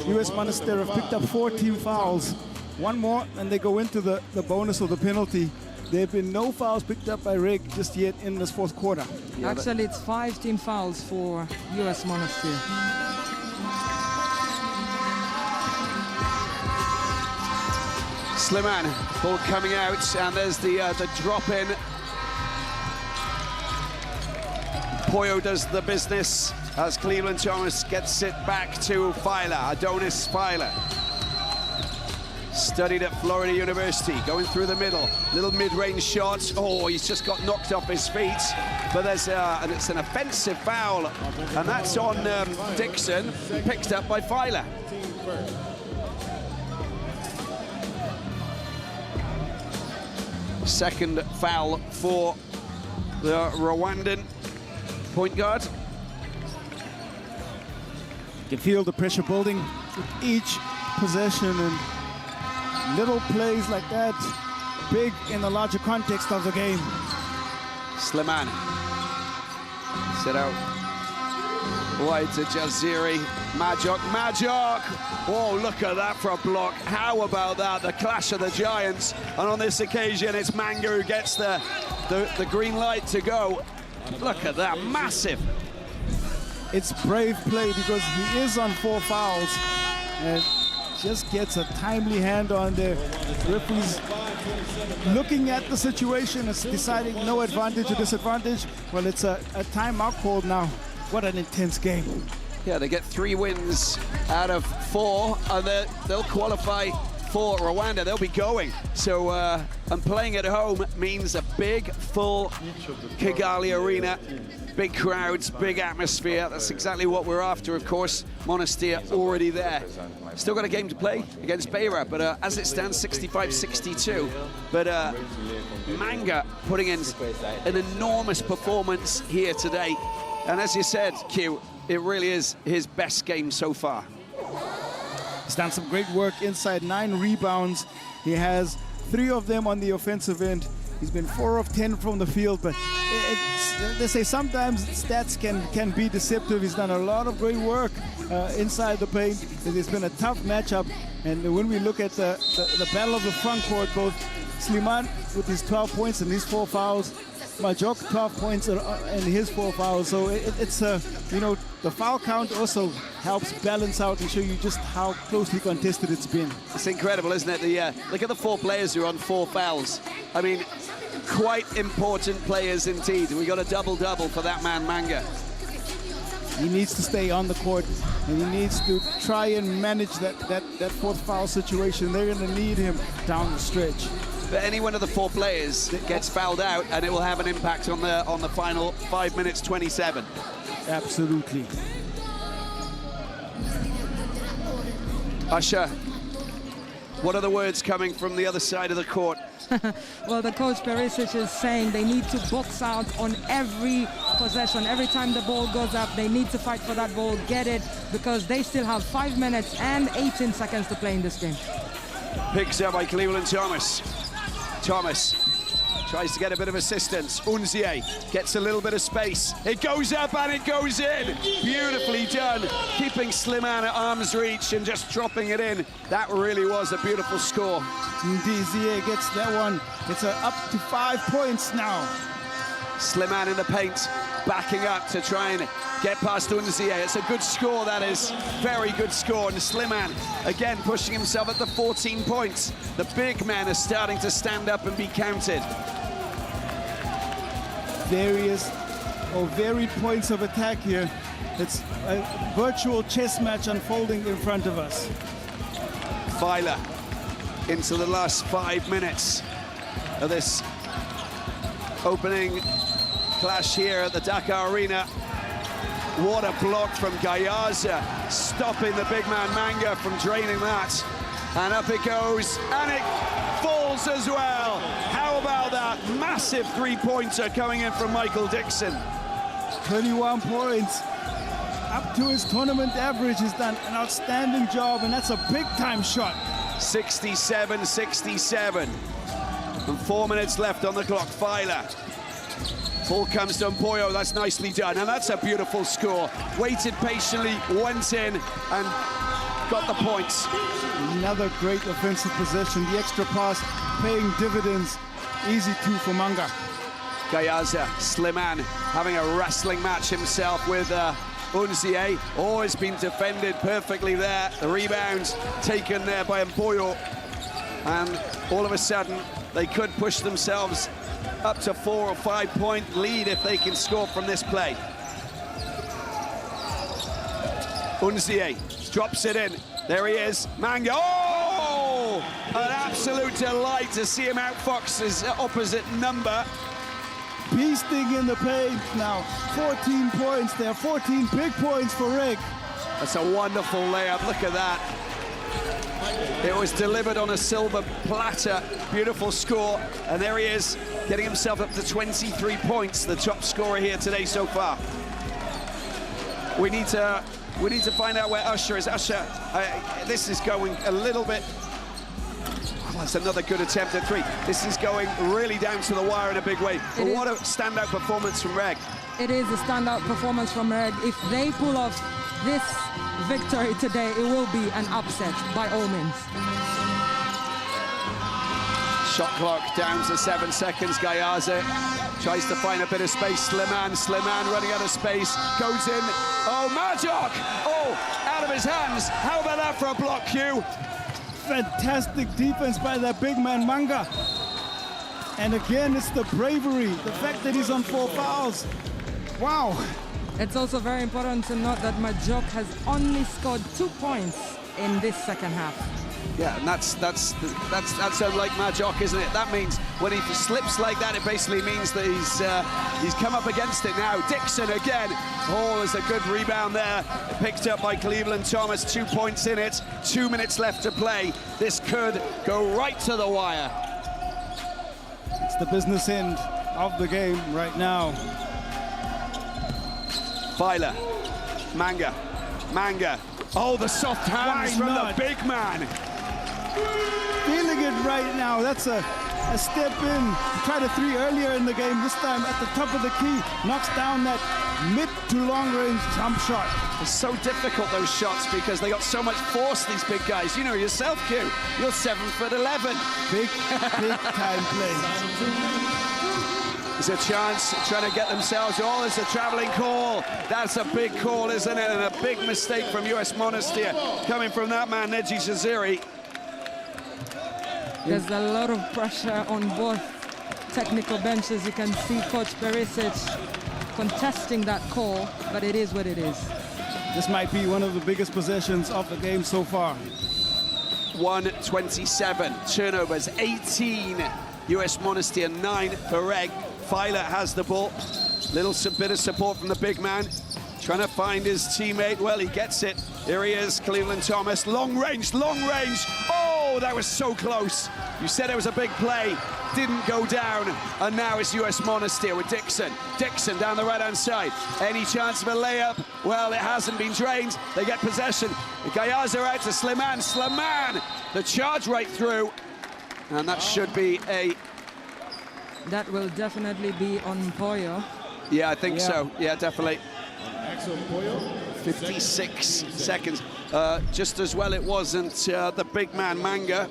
US Monastir have picked up 14 fouls. 1 more, and they go into the bonus or the penalty. There have been no fouls picked up by REG just yet in this 4th quarter. Yeah, actually, it's 5 team fouls for US Monastir. Sliman, ball coming out, and there's the drop in. Poyo does the business as Cleveland Thomas gets it back to Filer, Adonis Filer. Studied at Florida University, going through the middle. Little mid-range shot. Oh, he's just got knocked off his feet. But there's and it's an offensive foul, and that's on Dixon, picked up by Filer. Second foul for the Rwandan point guard. can feel the pressure building with each possession, and little plays like that, big in the larger context of the game. Slimani. Set out wide to Jaziri. Majok. Oh, look at that for a block. How about that? The clash of the giants. And on this occasion, it's Manga who gets the green light to go. Look at that, massive. It's brave play because he is on 4 fouls and just gets a timely hand on there. Referee's looking at the situation, it's deciding no advantage or disadvantage. Well, it's a timeout called now. What an intense game. Yeah, they get 3 wins out of 4, and they'll qualify for Rwanda. They'll be going. So, and playing at home means a big, full Kigali arena. Big crowds, big atmosphere. That's exactly what we're after, of course. Monastir already there. Still got a game to play against Beira, but as it stands, 65-62. But Manga putting in an enormous performance here today. And as you said, Q, it really is his best game so far. He's done some great work inside, 9 rebounds. He has 3 of them on the offensive end. He's been 4 of 10 from the field, but they say sometimes stats can be deceptive. He's done a lot of great work inside the paint. It's been a tough matchup, and when we look at the battle of the front court, both Sliman with his 12 points and his 4 fouls, Majok 12 points and his 4 fouls. So it's you know, the foul count also helps balance out and show you just how closely contested it's been. It's incredible, isn't it? Look at the 4 players who are on 4 fouls. I mean, quite important players indeed. We got a double-double for that man, Manga. He needs to stay on the court, and he needs to try and manage that 4th foul situation. They're going to need him down the stretch. But any one of the 4 players that gets fouled out, and it will have an impact on the final 5 minutes 27. Absolutely. Usher, what are the words coming from the other side of the court? Well, the coach Perisic is saying they need to box out on every possession. Every time the ball goes up, they need to fight for that ball, get it, because they still have 5 minutes and 18 seconds to play in this game. Picked up by Cleveland Thomas. Thomas tries to get a bit of assistance. Unzie gets a little bit of space. It goes up and it goes in. Beautifully done. Keeping Sliman at arm's reach and just dropping it in. That really was a beautiful score. Unzie gets that one. It's up to 5 points now. Sliman in the paint, backing up to try and get past Unzie. It's a good score, that is. Very good score. And Sliman, again, pushing himself at the 14 points. The big men are starting to stand up and be counted. Varied points of attack here. It's a virtual chess match unfolding in front of us. Filer into the last 5 minutes of this opening clash here at the Dakar Arena. What a block from Gayaza, stopping the big man Manga from draining that. And up it goes, and it falls as well. How about that? Massive 3-pointer coming in from Michael Dixon. 21 points, up to his tournament average. He's done an outstanding job, and that's a big-time shot. 67-67. And 4 minutes left on the clock. Filer. Ball comes to Mpoyo, that's nicely done, and that's a beautiful score. Waited patiently, went in, and got the points. Another great offensive possession. The extra pass paying dividends. Easy 2 for Manga. Gayaza, Sliman, having a wrestling match himself with Unzie. Always been defended perfectly there. The rebound taken there by Mpoyo. And all of a sudden, they could push themselves up to 4 or 5 point lead if they can score from this play. Unzie drops it in. There he is, Manga. Oh! An absolute delight to see him outfox his opposite number. Beasting in the paint now. 14 points there, 14 big points for REG. That's a wonderful layup, look at that. It was delivered on a silver platter, beautiful score, and there he is, getting himself up to 23 points, the top scorer here today so far. We need to We need to find out where Usher is. Usher, this is going a little bit... Oh, that's another good attempt at three. This is going really down to the wire in a big way. But what a standout performance from REG. It is a standout performance from REG. If they pull off this victory today, it will be an upset by all means. Shot clock down to 7 seconds. Gayaza tries to find a bit of space. Slimane running out of space. Goes in. Oh, Majok! Oh, out of his hands. How about that for a block, Q? Fantastic defense by that big man, Manga. And again, it's the bravery, the fact that he's on 4 fouls. Wow. It's also very important to note that Majok has only scored 2 points in this second half. Yeah, and that's unlike Majok, isn't it? That means when he slips like that, it basically means that he's come up against it now. Dixon again. Oh, there's a good rebound there. Picked up by Cleveland Thomas. 2 points in it. 2 minutes left to play. This could go right to the wire. It's the business end of the game right now. Filer. Manga. Oh, the soft hands from the big man. Feeling it right now. That's a step in. Tried a three earlier in the game. This time at the top of the key. Knocks down that mid to long range jump shot. It's so difficult, those shots, because they got so much force, these big guys. You know yourself, Q. You're 7'11". Big time play. There's a chance trying to get themselves. Oh, it's a traveling call. That's a big call, isn't it? And a big mistake from US Monastir coming from that man, Neji Shaziri. There's a lot of pressure on both technical benches. You can see Coach Perisic contesting that call, but it is what it is. This might be one of the biggest possessions of the game so far. 127 turnovers, 18 US Monastir, 9 for REG. Filer has the ball. Bit of support from the big man. Trying to find his teammate. Well, he gets it. Here he is, Cleveland Thomas. Long range. Oh, that was so close. You said it was a big play. Didn't go down. And now it's US Monastir with Dixon. Dixon down the right-hand side. Any chance of a layup? Well, it hasn't been drained. They get possession. Gayaza out to Slimane. Slimane, the charge right through. And that should be a... That will definitely be on Poyo. Yeah, I think so. Yeah, definitely. 56 seconds. Just as well it wasn't the big man, Manga.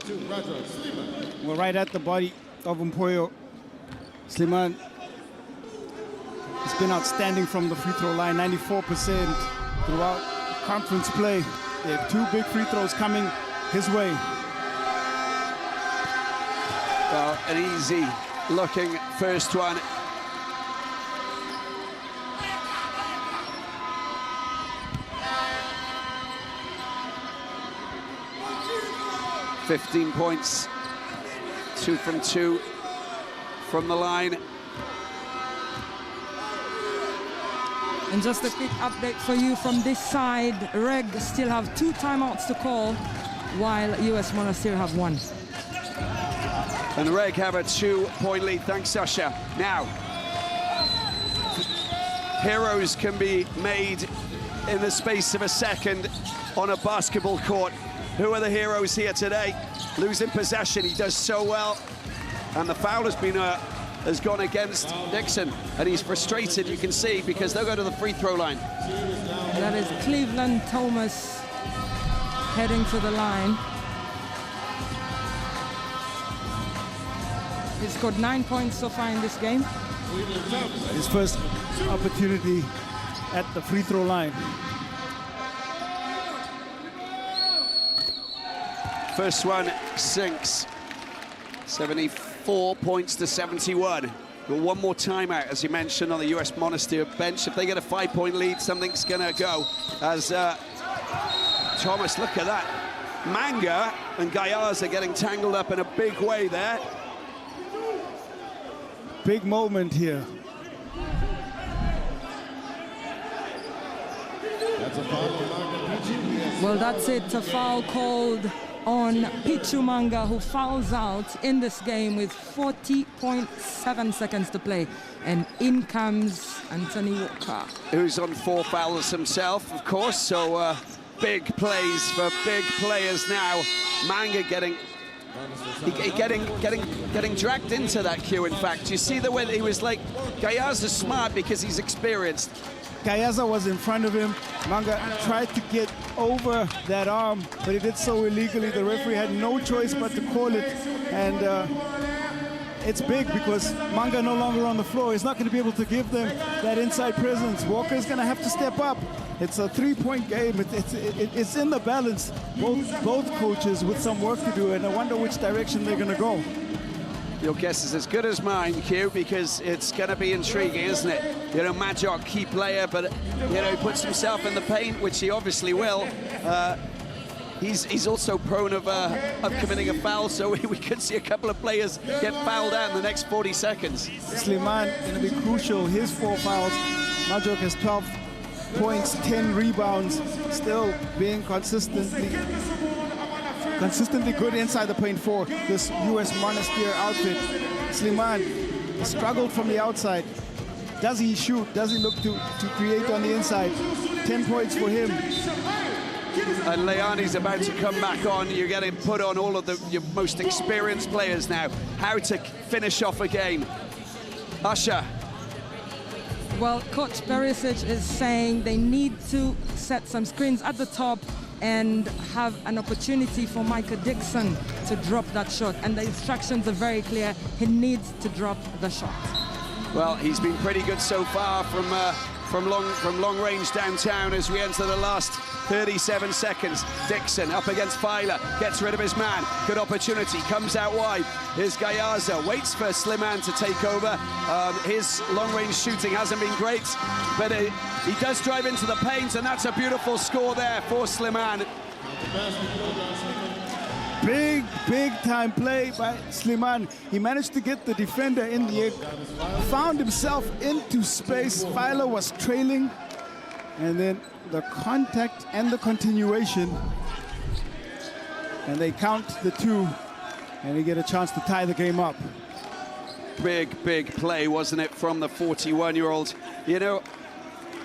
Well, right at the body of Mpoyo. Slimane has been outstanding from the free throw line, 94% throughout conference play. They have 2 big free throws coming his way. Well, an easy looking first one. $15 points, 2 from 2 from the line. And just a quick update for you from this side. REG still have 2 timeouts to call, while US Monastir have 1. And REG have a 2-point lead. Thanks, Sasha. Now, heroes can be made in the space of a second on a basketball court. Who are the heroes here today? Losing possession, he does so well. And the foul has gone against Dixon. And he's frustrated, you can see, because they'll go to the free throw line. That is Cleveland Thomas heading to the line. He scored 9 points so far in this game. His first opportunity at the free throw line. First one sinks. 74 points to 71. Got one more timeout, as you mentioned, on the US Monastir bench. If they get a 5-point lead, something's gonna go. As Thomas, look at that. Manga and Gayaza getting tangled up in a big way there. Big moment here. Well, that's it. A foul called on Pichu Manga, who fouls out in this game with 40.7 seconds to play. And in comes Anthony Walker, who's on 4 fouls himself, of course, so big plays for big players now. Manga getting dragged into that queue, in fact. You see the way that he was like, Gayaza's smart because he's experienced. Gayaza was in front of him. Manga tried to get over that arm, but he did so illegally. The referee had no choice but to call it. And it's big because Manga no longer on the floor. He's not going to be able to give them that inside presence. Walker's going to have to step up. It's a 3-point game. It's in the balance. Both coaches with some work to do, and I wonder which direction they're going to go. Your guess is as good as mine, Q, because it's going to be intriguing, isn't it? You know, Majok, key player, but, you know, he puts himself in the paint, which he obviously will. He's also prone of committing a foul, so we could see a couple of players get fouled out in the next 40 seconds. Slimane going to be crucial. His 4 fouls. Majok has 12 points, 10 rebounds, still being consistently good inside the paint for this US Monastir outfit. Slimane struggled from the outside. Does he shoot? Does he look to create on the inside? 10 points for him. And Leani's about to come back on. You're getting put on all of your most experienced players now. How to finish off a game. Usher. Well, Coach Perisic is saying they need to set some screens at the top and have an opportunity for Micah Dixon to drop that shot. And the instructions are very clear. He needs to drop the shot. Well, he's been pretty good so far from long range downtown as we enter the last 37 seconds. Dixon up against Filer, gets rid of his man. Good opportunity, comes out wide. Here's Gayaza, waits for Slimane to take over. His long-range shooting hasn't been great, but he does drive into the paint, and that's a beautiful score there for Slimane. Big time play by Slimane. He managed to get the defender in the air, found himself into space. Filer was trailing, and then the contact and the continuation, and they count the 2, and they get a chance to tie the game up. Big play, wasn't it, from the 41-year-old? You know,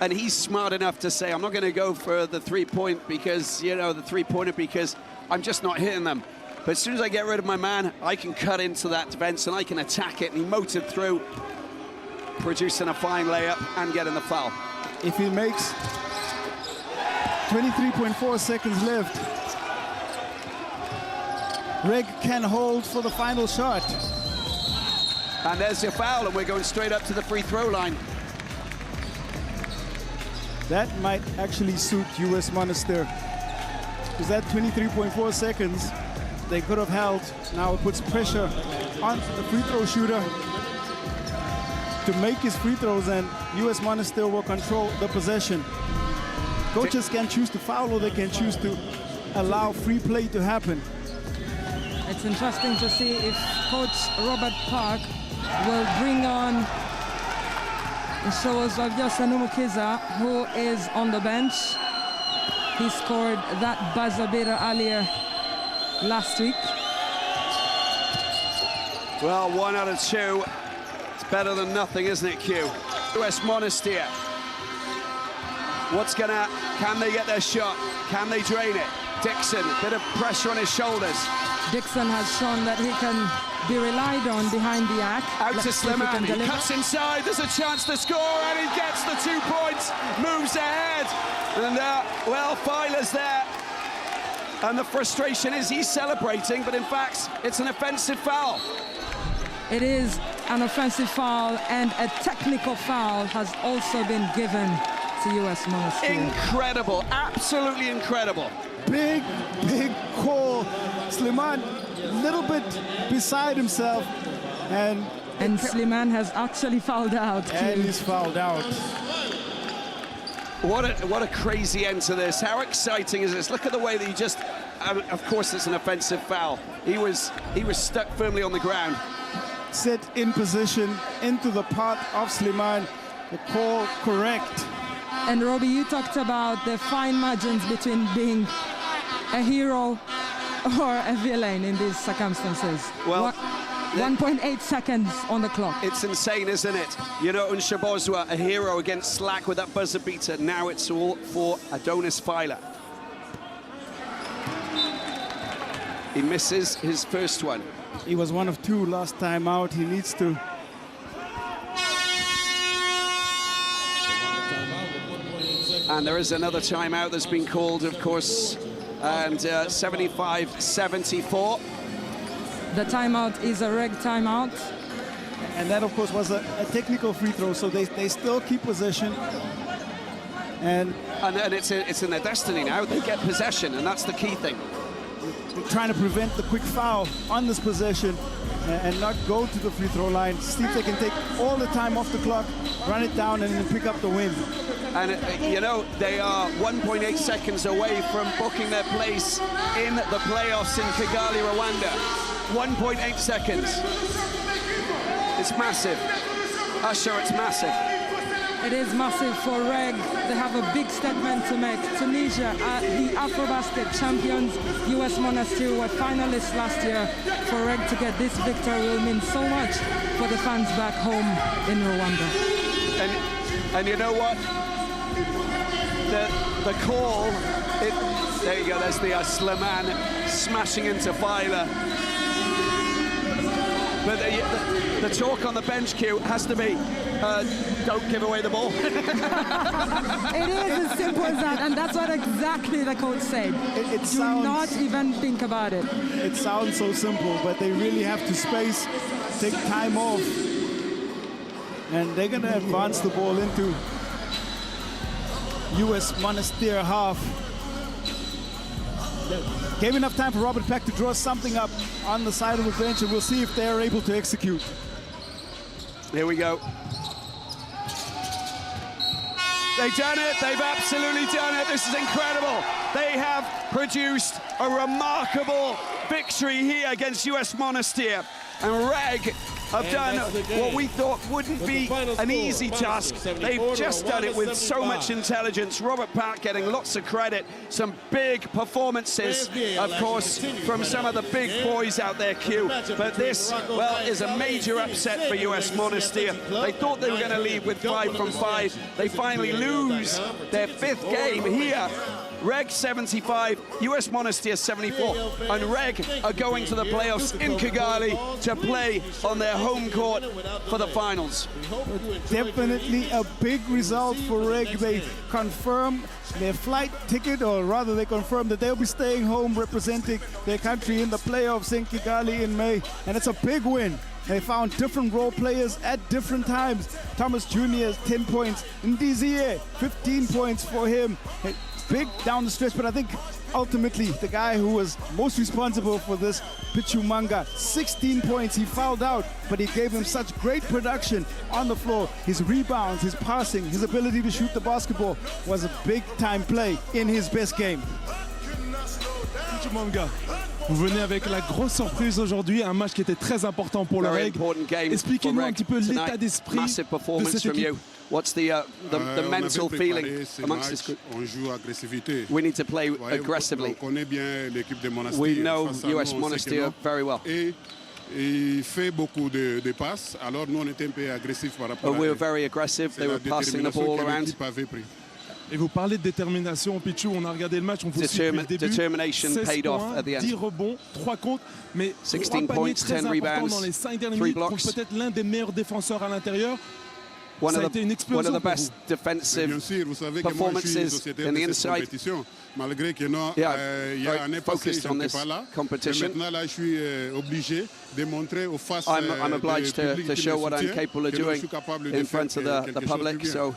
and he's smart enough to say, I'm not going to go for the 3-point because, you know, the 3-pointer because I'm just not hitting them. But as soon as I get rid of my man, I can cut into that defense and I can attack it. And he motored through, producing a fine layup and getting the foul. If he makes 23.4 seconds left, REG can hold for the final shot. And there's your foul, and we're going straight up to the free throw line. That might actually suit US Monastir, because that 23.4 seconds they could have held. Now it puts pressure on the free throw shooter to make his free throws, and US Monastir will control the possession. Coaches can choose to foul, or they can choose to allow free play to happen. It's interesting to see if Coach Robert Park will bring on Showozavia Sanumukiza, who is on the bench. He scored that buzzer beater earlier last week. Well, 1 out of 2. It's better than nothing, isn't it, Q? US Monastir. Can they get their shot? Can they drain it? Dixon, bit of pressure on his shoulders. Dixon has shown that he can be relied on behind the arc. Out to Slimane, he cuts inside, there's a chance to score, and he gets the 2 points, moves ahead. And well, Filer's there. And the frustration is he's celebrating, but in fact, it's an offensive foul. It is an offensive foul, and a technical foul has also been given to US Monastir. Incredible, absolutely incredible. Big call. Slimane a little bit beside himself, and Slimane has actually fouled out. And he's fouled out. What a crazy end to this. How exciting is this? Look at the way that he just, of course it's an offensive foul. He was stuck firmly on the ground. Set in position into the path of Slimane. The call correct. And Robbie, you talked about the fine margins between being a hero or a villain in these circumstances. Well, 1.8 seconds on the clock. It's insane, isn't it? You know, Unshabozwa, a hero against Slack with that buzzer beater. Now it's all for Adonis Feiler. He misses his first one. He was 1 of 2 last time out. He needs to. And there is another timeout that's been called, of course, and 75-74. The timeout is a REG timeout. And that, of course, was a technical free throw, so they still keep possession. And it's in their destiny now. They get possession, and that's the key thing. They're trying to prevent the quick foul on this possession and not go to the free throw line. See if they can take all the time off the clock, run it down, and then pick up the win. And, you know, they are 1.8 seconds away from booking their place in the playoffs in Kigali, Rwanda. 1.8 seconds. It's massive. Usher, it's massive. It is massive for REG. They have a big statement to make. Tunisia are the AfroBasket champions. US Monastir were finalists last year. For REG to get this victory will mean so much for the fans back home in Rwanda. And you know what? The call, there you go, there's the Slaman smashing into Feiler. But the talk on the bench queue has to be, don't give away the ball. It is as simple as that, and that's what exactly the coach said. Do not even think about it. It sounds so simple, but they really have to space, take time off. And they're going to advance the ball into US Monastir half. Gave enough time for Robert Peck to draw something up on the side of the bench, and we'll see if they're able to execute. Here we go. They've done it. They've absolutely done it. This is incredible. They have produced a remarkable victory here against US Monastir. And REG have done what we thought wouldn't be an easy task. They've just done it with so much intelligence. Robert Park getting lots of credit. Some big performances, of course, from some of the big boys out there, Q. But this, well, is a major upset for US Monastir. They thought they were going to leave with 5 from 5. They finally lose their 5th game here. REG 75, US Monastir 74, and REG are going to the playoffs in Kigali to play on their home court for the finals. Definitely a big result for REG. They confirm their flight ticket, or rather they confirm that they'll be staying home representing their country in the playoffs in Kigali in May, and it's a big win. They found different role players at different times. Thomas Jr. 10 points, Ndiziye 15 points for him. Big down the stretch, but I think ultimately the guy who was most responsible for this, Pichumanga, 16 points. He fouled out, but he gave him such great production on the floor. His rebounds, his passing, his ability to shoot the basketball was a big-time play in his best game. Pichumanga, vous venez avec la grosse surprise aujourd'hui, un match qui était très important pour le REG. Expliquez-nous un petit peu l'état d'esprit de cette équipe. What's the mental feeling amongst this group? On joue agressivité. We need to play aggressively. On connaît bien l'équipe de Monastir. We know US Monastir very well. Et il fait beaucoup de passes. Alors nous on était un peu agressifs par rapport à eux. We were very aggressive. They were passing the ball around. Et vous parlez de détermination, Pichou, on a regardé le match, on vous suit depuis le début. Determination 16 paid off points, at the end. 10 rebonds, 3 comptes, mais 16 3 paniers points, très 10 importants rebounds, dans les 5 dernières 3 minutes blocks. contre peut-être l'un des meilleurs défenseurs à l'intérieur. One Ça a of été une explosion the best defensive performances in the inside. Malgré qu'il y a un passé, je n'étais pas là. Competition. Maintenant, là, je suis obligé de montrer aux faces I'm obliged to show what I'm capable of doing in front of the public. So,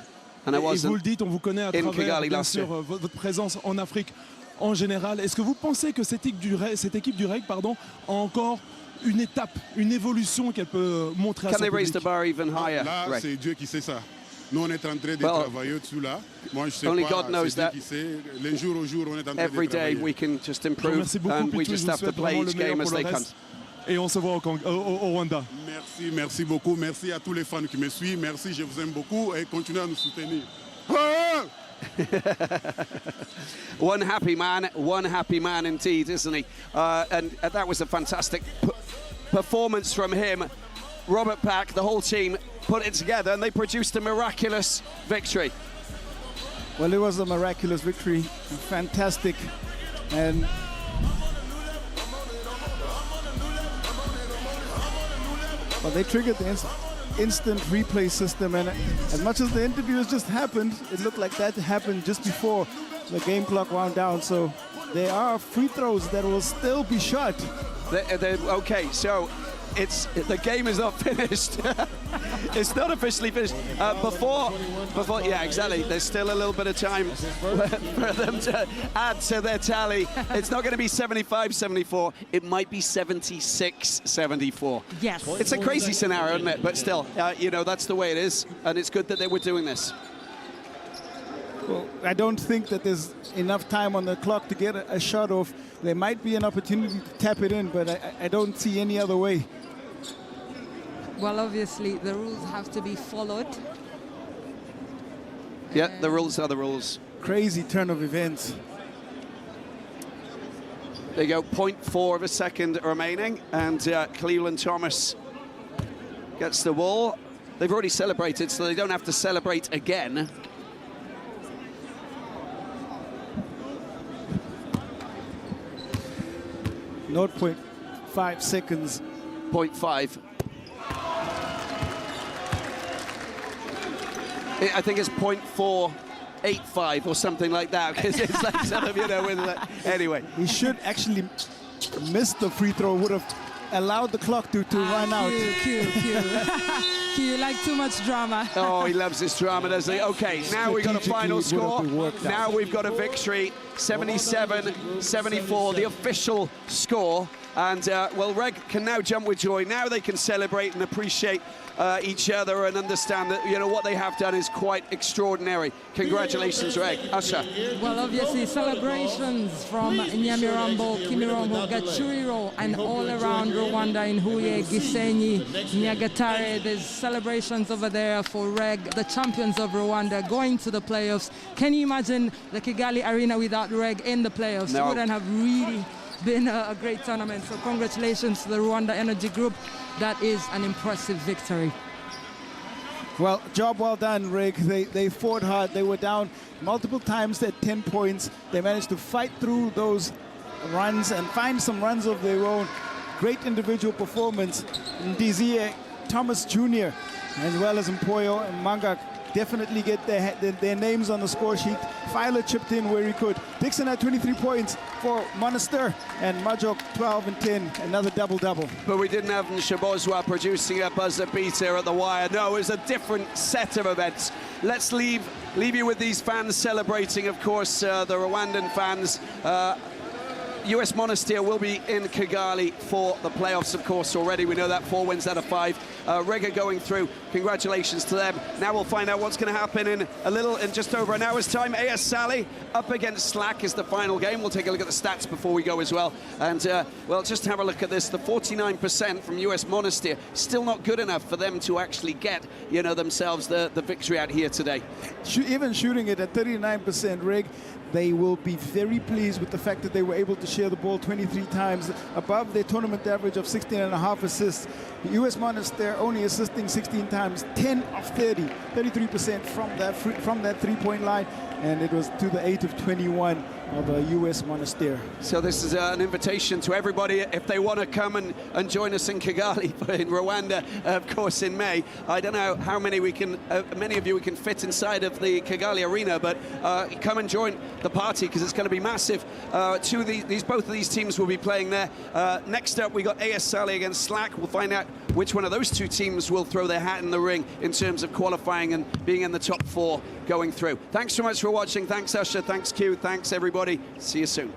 and I Et vous wasn't le dites, on vous connaît à travers, Kigali bien last sûr, year. votre présence en Afrique en général. Est-ce que vous pensez que cette équipe du REG a encore une étape, une évolution qu'elle peut montrer à son public? Can they raise the bar even higher? Là, Right. c'est Dieu qui sait ça. Nous, on est en train de travailler dessus là. Moi, je sais Only pas. God knows C'est Dieu that. qui sait. Les jours au jour, on est en train Every de day travailler. we can just improve, Merci beaucoup, and we Pichou, just je vous have to souhaite play vraiment each le meilleur game as pour le they come. reste. Et on se voit au Rwanda. Merci beaucoup. Merci à tous les fans qui me suivent. Merci, je vous aime beaucoup et continuez à nous soutenir. One happy man indeed, isn't he? And that was a fantastic performance from him. Robert Pack, the whole team put it together and they produced a miraculous victory. Well, it was a miraculous victory, fantastic. And well, they triggered the instant replay system, and as much as the interviews just happened, it looked like that happened just before the game clock wound down. So there are free throws that will still be shot. Okay, so the game is not finished. It's not officially finished. Before, yeah, exactly. There's still a little bit of time for them to add to their tally. It's not going to be 75-74. It might be 76-74. Yes. It's a crazy scenario, isn't it? But still, you know, that's the way it is, and it's good that they were doing this. Well, I don't think that there's enough time on the clock to get a shot off. There might be an opportunity to tap it in, but I don't see any other way. Well, obviously, the rules have to be followed. Yeah, the rules are the rules. Crazy turn of events. There you go, 0.4 of a second remaining, and Cleveland Thomas gets the ball. They've already celebrated, so they don't have to celebrate again. Not 0.5 seconds. 0.5. I think it's 0.485 or something like that, because it's like sort of, you know, with like, anyway. He should actually miss the free throw, would have allowed the clock to run out. Q, you like too much drama. Oh, he loves this drama, doesn't he? Okay, now we've got a final score. Now we've got a victory, 77-74, the official score. And, well, Reg can now jump with joy. Now they can celebrate and appreciate each other and understand that, you know, what they have done is quite extraordinary. Congratulations, Reg. Usher. Well, obviously, celebrations from Nyamirambo, Kimirongo, Gachuriro, and all around Rwanda in Huye, Gisenyi, Nyagatare. There's celebrations over there for Reg, the champions of Rwanda, going to the playoffs. Can you imagine the Kigali Arena without Reg in the playoffs? No. It wouldn't have really been a great tournament. So congratulations to the Rwanda Energy Group. That is an impressive victory. Well, job well done, Reg. They fought hard. They were down multiple times at 10 points. They managed to fight through those runs and find some runs of their own. Great individual performance. Ndiziye, Thomas Jr., as well as Mpoyo and Mangak, definitely get their names on the score sheet. Filer chipped in where he could. Dixon had 23 points for Monastir, and Majok 12 and 10, another double-double. But we didn't have Nshabozwa producing a buzzer beater at the wire. No, it was a different set of events. Let's leave you with these fans celebrating, of course, the Rwandan fans. US Monastir will be in Kigali for the playoffs, of course, already. We know that 4 wins out of 5. Rega going through. Congratulations to them. Now we'll find out what's going to happen in just over an hour's time. AS Sally up against Slack is the final game. We'll take a look at the stats before we go as well. And, well, just have a look at this. The 49% from US Monastir, still not good enough for them to actually get, you know, themselves the victory out here today. Even shooting it at 39%, Reg, they will be very pleased with the fact that they were able to share the ball 23 times, above their tournament average of 16.5 assists. The US Monastir only assisting 16 times, 10 of 30, 33% from that three-point line, and it was to the 8 of 21 of the US Monastir. So this is an invitation to everybody, if they want to come and join us in Kigali, in Rwanda, of course, in May. I don't know how many many of you we can fit inside of the Kigali arena, but come and join the party, because it's going to be massive. Both of these teams will be playing there. Next up, we got AS Sally against Slack. We'll find out which one of those two teams will throw their hat in the ring in terms of qualifying and being in the top 4 going through. Thanks so much for watching. Thanks, Usher. Thanks, Q. Thanks, everybody. See you soon.